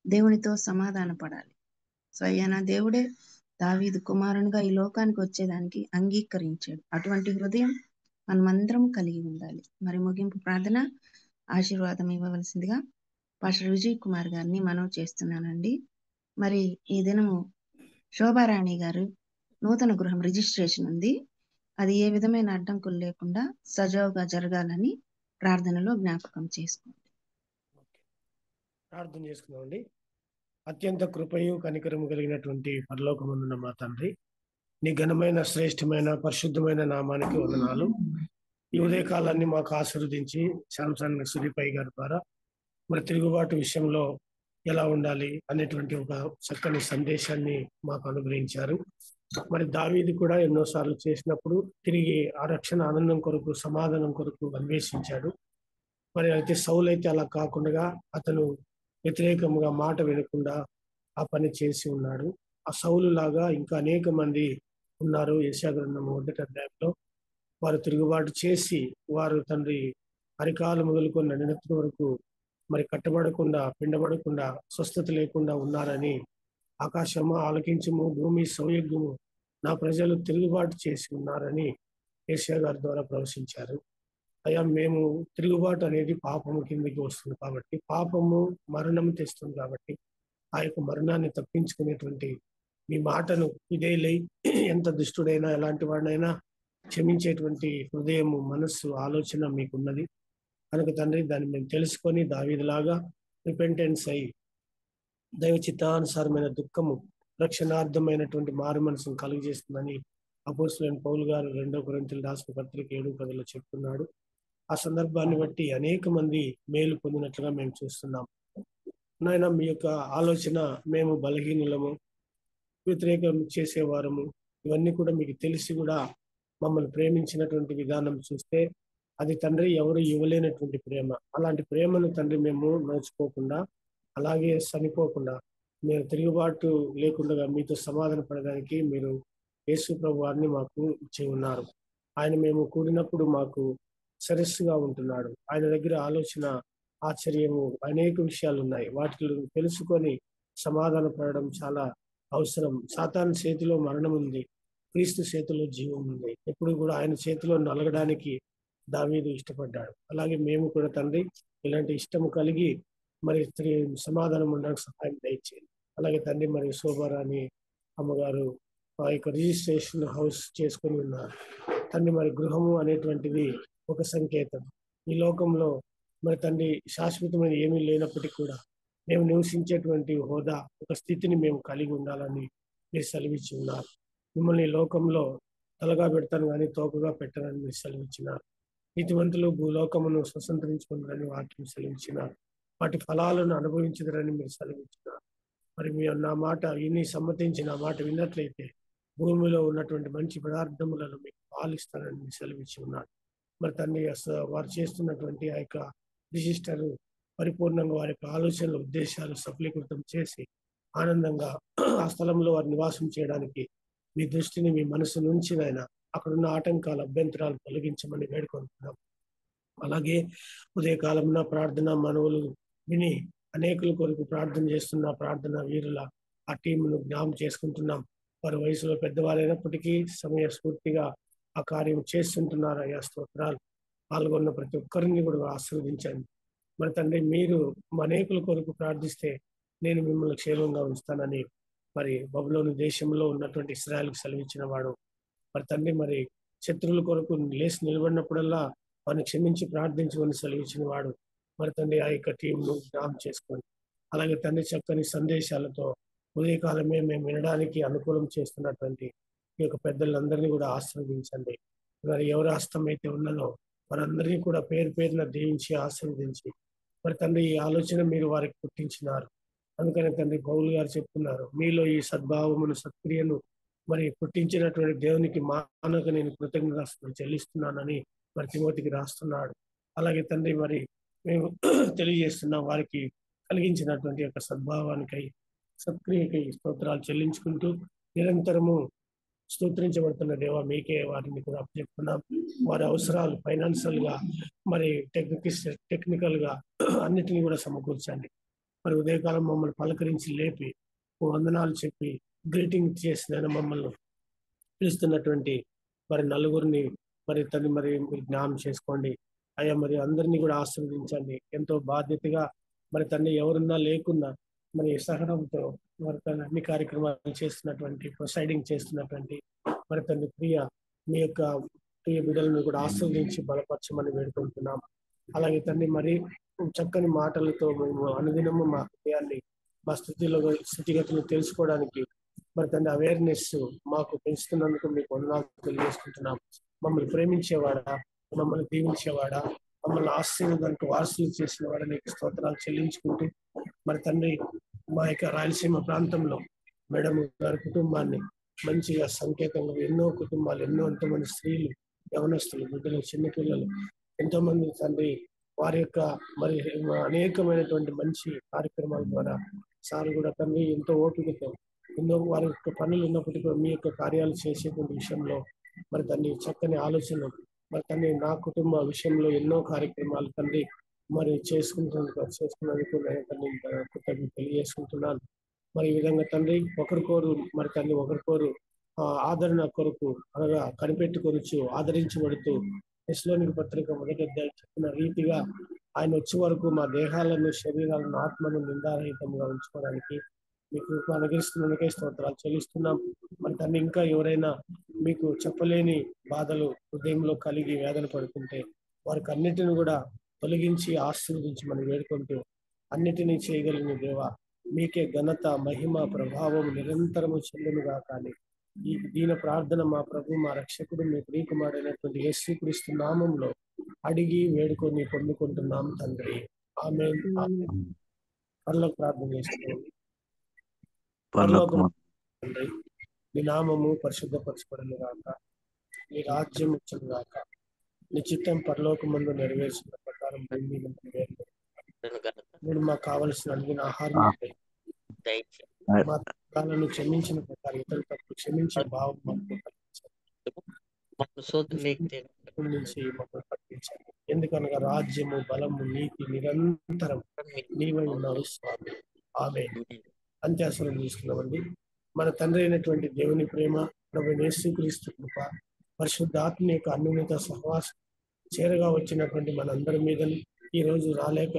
D: దేవునితో సమాధాన పడాలి. స్వయాన దేవుడే దావీదు కుమారునిగా ఈ లోకానికి వచ్చేదానికి అంగీకరించాడు. అటువంటి హృదయం మనమందరం కలిగి ఉండాలి. మరి ముగింపు ప్రార్థన ఆశీర్వాదం ఇవ్వవలసిందిగా పాస్టర్ విజయ్ కుమార్ గారిని మనవి చేస్తున్నానండి. మరి ఈ దినము శోభారాణి గారు నూతన గృహం రిజిస్ట్రేషన్ ఉంది. అది ఏ విధమైన అడ్డంకులు లేకుండా సజావుగా జరగాలని ప్రార్థనలో జ్ఞాపకం చేసుకోండి.
E: ప్రార్థన చేసుకున్నామండి. అత్యంత కృపయు కనికరము కలిగినటువంటి పరలోకమందున్న మా తండ్రి, నీ ఘనమైన శ్రేష్టమైన పరిశుద్ధమైన నామానికి వందనాలు. ఈ ఉదయకాలాన్ని మాకు ఆశీర్వదించి శాంసన్ సురిపై గారి ద్వారా మరి తిరుగుబాటు విషయంలో ఎలా ఉండాలి అనేటువంటి ఒక చక్కని సందేశాన్ని మాకు అనుగ్రహించారు. మరి దావీదు కూడా ఎన్నోసార్లు చేసినప్పుడు తిరిగి ఆ రక్షణ ఆనందం కొరకు, సమాధానం కొరకు అన్వేషించాడు. మరి అయితే సౌలు అయితే అలా కాకుండా అతను వ్యతిరేకంగా మాట వినకుండా ఆ పని చేసి ఉన్నాడు. ఆ సౌలు లాగా ఇంకా అనేక మంది ఉన్నారు. యెషయా గ్రంథం 1వ అధ్యాయంలో వారు తిరుగుబాటు చేసి వారు తండ్రి అరికాలు మొదలుకొని నడినెత్తి వరకు మరి కట్టబడకుండా, పిండబడకుండా, స్వస్థత లేకుండా ఉన్నారని, ఆకాశము ఆలకించము, భూమి సౌయజ్ఞము, నా ప్రజలు తిరుగుబాటు చేసి ఉన్నారని యెషయా గారి ద్వారా ప్రవశించారు. అయ్యా మేము తిరుగుబాటు అనేది పాపము కిందకి వస్తుంది కాబట్టి, పాపము మరణం తెస్తుంది కాబట్టి, ఆ యొక్క మరణాన్ని తప్పించుకునేటువంటి మీ మాటను ఇదేలై ఎంత దుష్టుడైనా ఎలాంటి వాడినైనా క్షమించేటువంటి హృదయము, మనస్సు, ఆలోచన మీకున్నది కనుక తండ్రి దాన్ని మేము తెలుసుకొని దావీదులాగా రిపెంటెన్స్ అయి దైవ చిత్తానుసారమైన దుఃఖము రక్షణార్థమైనటువంటి మారు మనసును కలుగజేస్తుందని అపోస్తలుడైన పౌలు గారు 2 కొరింథీయులు రాసిన పత్రిక 7:10 చెప్తున్నాడు. ఆ సందర్భాన్ని బట్టి అనేక మంది మేలు పొందినట్లుగా మేము చూస్తున్నాం. నాయన మీ యొక్క ఆలోచన మేము బలహీనులము, వ్యతిరేకం చేసేవారము, ఇవన్నీ కూడా మీకు తెలిసి కూడా మమ్మల్ని ప్రేమించినటువంటి విధానం చూస్తే అది తండ్రి ఎవరు ఇవ్వలేనటువంటి ప్రేమ. అలాంటి ప్రేమను తండ్రి మేము నోచుకోకుండా, అలాగే చనిపోకుండా, మీరు తిరుగుబాటు లేకుండా మీతో సమాధాన పడడానికి మీరు యేసు ప్రభు వారిని మాకు ఇచ్చి ఉన్నారు. ఆయన మేము కూడినప్పుడు మాకు సరస్సుగా ఉంటున్నాడు. ఆయన దగ్గర ఆలోచన, ఆశ్చర్యము అనేక విషయాలు ఉన్నాయి. వాటిని తెలుసుకొని సమాధాన పడడం చాలా అవసరం. సాతాను చేతిలో మరణం ఉంది, క్రీస్తు చేతిలో జీవం ఉంది. ఎప్పుడు కూడా ఆయన చేతిలో నలగడానికి దావీదు ఇష్టపడ్డాడు. అలాగే మేము కూడా తండ్రి ఇలాంటి ఇష్టము కలిగి మరి సమాధానం ఉండడానికి సహాయం దయచేయండి. అలాగే తండ్రి మరి శోభారాణి అమ్మగారు ఆ యొక్క రిజిస్ట్రేషన్ హౌస్ చేసుకొని ఉన్నారు. తండ్రి మరి గృహము అనేటువంటిది ఒక సంకేతం. ఈ లోకంలో మరి తండ్రి శాశ్వతమైన ఏమీ లేనప్పటికీ కూడా మేము నివసించేటువంటి హోదా, ఒక స్థితిని మేము కలిగి ఉండాలని మీరు సెలవిచ్చి ఉన్నారు. మిమ్మల్ని లోకంలో తలగా పెడతాను కానీ తోకగా పెట్టాలని మీరు సెలవిచ్చినారు. నీతివంతులు భూలోకమును స్వతంత్రించుకుంటారని వాక్యం సెలవిచ్చినారు. వాటి ఫలాలను అనుభవించదరని మీరు సెలవిచ్చినారు. మరి మీరు నా మాట విని సమ్మతించి నా మాట విన్నట్లయితే భూమిలో ఉన్నటువంటి మంచి పదార్థములను మీకు పాలిస్తానని మీరు సెలవిచ్చి ఉన్నారు. మరి తండ్రి వారు చేస్తున్నటువంటి ఆ యొక్క రిజిస్టర్ పరిపూర్ణంగా వారి యొక్క ఆలోచనల ఉద్దేశాలు సఫలీకృతం చేసి ఆనందంగా ఆ స్థలంలో వారు నివాసం చేయడానికి మీ దృష్టిని, మీ మనసు నుంచి ఆయన అక్కడున్న ఆటంకాలు, అభ్యంతరాలు తొలగించమని వేడుకుంటున్నాం. అలాగే ఉదయకాలంలో ప్రార్థన మనవులు విని అనేకుల కొరకు ప్రార్థన చేస్తున్న ప్రార్థన వీరుల ఆ టీంను జ్ఞాపకం చేసుకుంటున్నాం. వారి వయసులో పెద్దవారైనప్పటికీ సమయ స్ఫూర్తిగా ఆ కార్యం చేస్తుంటున్నారు. అయ్యా స్తోత్రాలు. పాల్గొన్న ప్రతి ఒక్కరిని కూడా ఆశీర్వదించండి. మరి తండ్రి మీరు అనేకుల కొరకు ప్రార్థిస్తే నేను మిమ్మల్ని క్షేమంగా ఉంచుతానని మరి బబులోను దేశంలో ఉన్నటువంటి ఇశ్రాయేలుకు సెలవిచ్చిన వాడు. మరి తండ్రి మరి శత్రువుల కొరకు లేచి నిలబడినప్పుడల్లా వారిని క్షమించి ప్రార్థించమని సెలవిచ్చిన వాడు. మరి తండ్రి ఆ యొక్క టీంను జ్ఞాపకం చేసుకోండి. అలాగే తండ్రి చక్కని సందేశాలతో ఉదయకాలమే మేము వినడానికి అనుకూలం చేస్తున్నటువంటి ఈ యొక్క పెద్దలందరినీ కూడా ఆశీర్వదించండి. మరి ఎవరి హస్తం అయితే ఉన్నదో వారందరినీ కూడా పేరు పేరున దీవించి ఆశీర్వదించి మరి తండ్రి ఈ ఆలోచన మీరు వారికి పుట్టించినారు. అందుకని తండ్రి పౌలు గారు చెప్తున్నారు, మీలో ఈ సద్భావమును, సత్క్రియను మరి పుట్టించినటువంటి దేవునికి మానక నేను కృతజ్ఞతలు చెల్లిస్తున్నానని మరి తిమోతికి రాస్తున్నాడు. అలాగే తండ్రి మరి మేము తెలియజేస్తున్నాం వారికి కలిగించినటువంటి యొక్క సద్భావానికై, సత్క్రియకై స్తోత్రాలు చెల్లించుకుంటూ నిరంతరము స్తోత్రించబడుతున్న దేవ మీకే వారిని కూడా చెప్తున్నాం. వారి అవసరాలు ఫైనాన్షియల్ గా మరి టెక్నికల్ గా అన్నిటినీ కూడా సమకూర్చండి. మరి ఉదయకాలం మమ్మల్ని పలకరించి లేపి వందనాలు చెప్పి గ్రీటింగ్ చేసిన మమ్మల్ని పిలుస్తున్నటువంటి మరి నలుగురిని మరి తను మరి మీరు జ్ఞానం చేసుకోండి. అయ్యా మరి అందరినీ కూడా ఆశీర్వదించండి. ఎంతో బాధ్యతగా మరి తన్ని ఎవరున్నా లేకున్నా మరి సహనంతో మరి తన అన్ని కార్యక్రమాలు చేస్తున్నటువంటి, ప్రొసైడింగ్ చేస్తున్నటువంటి మరి తన మీ యొక్క ప్రియ బిడ్డలను కూడా ఆశీర్వదించి బలపరచమని వేడుకుంటున్నాం. అలాగే తండ్రి మరి చక్కని మాటలతో మేము అనుదినము మా హృదయాన్ని, మా స్థితిగతులు తెలుసుకోవడానికి మరి తండ్రి అవేర్నెస్ మాకు పెంచుతున్నందుకు మీకు వందనాలు తెలియజేసుకుంటున్నాం. మమ్మల్ని ప్రేమించేవాడా, మమ్మల్ని దీవించేవాడా, మమ్మల్ని ఆశీర్వాదానికి వారసులు చేసిన వాడా నీకు స్తోత్రాలు చెల్లించుకుంటూ మరి తండ్రి మా యొక్క రాయలసీమ ప్రాంతంలో మేడం గారి కుటుంబాన్ని మంచిగా సంకేతంగా ఎన్నో కుటుంబాలు, ఎంతోమంది స్త్రీలు, యవనస్తులు, బిడ్డలు, చిన్నపిల్లలు ఎంతో మంది తండ్రి వారి యొక్క మరి అనేకమైనటువంటి మంచి కార్యక్రమాల ద్వారా సార్ కూడా తండ్రి ఎంతో ఓపికతో ఎన్నో వారి యొక్క పనులు ఉన్నప్పటికీ మీ యొక్క కార్యాలు చేసేటువంటి విషయంలో మరి తండ్రి చక్కని ఆలోచన మరి తండ్రి నా కుటుంబ విషయంలో ఎన్నో కార్యక్రమాలు తండ్రి మరి చేసుకున్నందుకు తండ్రి కృతజ్ఞతలు తెలియజేసుకుంటున్నాను. మరి ఈ విధంగా తండ్రి ఒకరికోరు మరి తండ్రి ఒకరికోరు ఆదరణ కొరకు అనగా కనిపెట్టుకొనొచ్చు ఆదరించబడుతూ తెస్సలోనిక పత్రిక 1వ అధ్యాయం చెప్పిన రీతిగా ఆయన వచ్చే వరకు మా దేహాలను, శరీరాలను, ఆత్మను నిందారహితంగా ఉంచుకోవడానికి మీకు అనుగ్రహిస్తున్నందుకే స్తోత్రాలు చెల్లిస్తున్నాం. మరి తను ఇంకా ఎవరైనా మీకు చెప్పలేని బాధలు హృదయంలో కలిగి వేదన పడుతుంటే వారికి అన్నిటిని కూడా తొలగించి ఆశీర్వదించి మనం వేడుకుంటూ, అన్నిటినీ చేయగలిగిన దేవ మీకే ఘనత, మహిమ, ప్రభావం నిరంతరము చెల్లునుగా. కానీ ఈ దీన ప్రార్థన మా ప్రభు, మా రక్షకుడు, మీ ప్రియకుమారుడైనటువంటి యేసుక్రీస్తు నామంలో అడిగి వేడుకొని పొందుకుంటున్నాం తండ్రి. ఆమేన్. పరలోక ప్రార్థన చేస్తున్నాం. పరలోకం తండ్రి, మీ నామము పరిశుద్ధపరచబడును గాక, మీ రాజ్యం వచ్చును గాక, నీ చిత్తం పరలోకమందు నెరవేర్చిన ప్రకారం భూమి మీద నెరవేరును. మీరు మాకు కావలసిన అడిగిన ఆహారం మా తప్పులను క్షమించిన ప్రకారం ఇతరుల తప్పులు క్షమించే భావం మాకు నుంచి మమ్మల్ని పట్టించండి. ఎందుకనగా రాజ్యము, బలము, నీతి నిరంతరం నీవై ఉన్నావు స్వామి. ఆమేన్. అంత్యాసనం తీసుకున్నామండి. మన తండ్రి అయినటువంటి దేవుని ప్రేమ, ప్రభువైన యేసుక్రీస్తు కృప, పరిశుద్ధాత్మ యొక్క అన్యోన్యత సహవాసం చేరగా వచ్చినటువంటి మనందరి మీద, ఈ రోజు రాలేక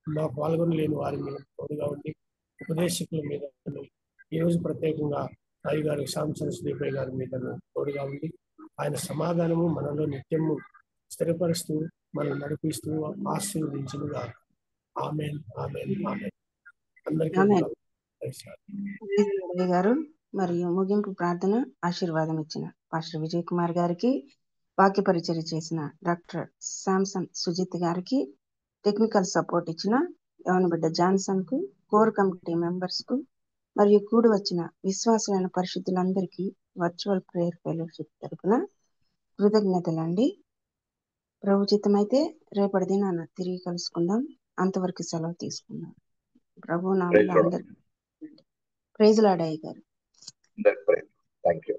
E: మా పాల్గొనలేని వారి మీద తోడుగా ఉండి, ఉపదేశకుల మీద, ఈ రోజు ప్రత్యేకంగా రాయి గారి సాంసన్ శ్రీపై గారి మీద తోడుగా ఉండి, ఆయన సమాధానము మనలో నిత్యము స్థిరపరుస్తూ మనం నడిపిస్తూ ఆశీర్వదించునుగా. ఆమేన్, ఆమేన్, ఆమేన్. అందరికీ
D: గారు మరియు ముగింపు ప్రార్థన ఆశీర్వాదం ఇచ్చిన పాస్టర్ విజయ్ కుమార్ గారికి, వాక్య పరిచర్య చేసిన డాక్టర్ శాంసన్ సుజిత్ గారికి, టెక్నికల్ సపోర్ట్ ఇచ్చిన యవనబిడ్డ జాన్సన్ కు, కోర్ కమిటీ మెంబర్స్ కు మరియు కూడి వచ్చిన విశ్వాసులైన పరిశుద్ధులందరికీ వర్చువల్ ప్రేయర్ ఫెలోషిప్ తరపున కృతజ్ఞతలండి. ప్రభు చిత్తమైతే రేపటి దినాన తిరిగి కలుసుకుందాం. అంతవరకు సెలవు తీసుకుందాం. ప్రభు నామములో అందరికీ ప్రైజ్ లార్డ్ అయ్య గారు.
C: Thank you.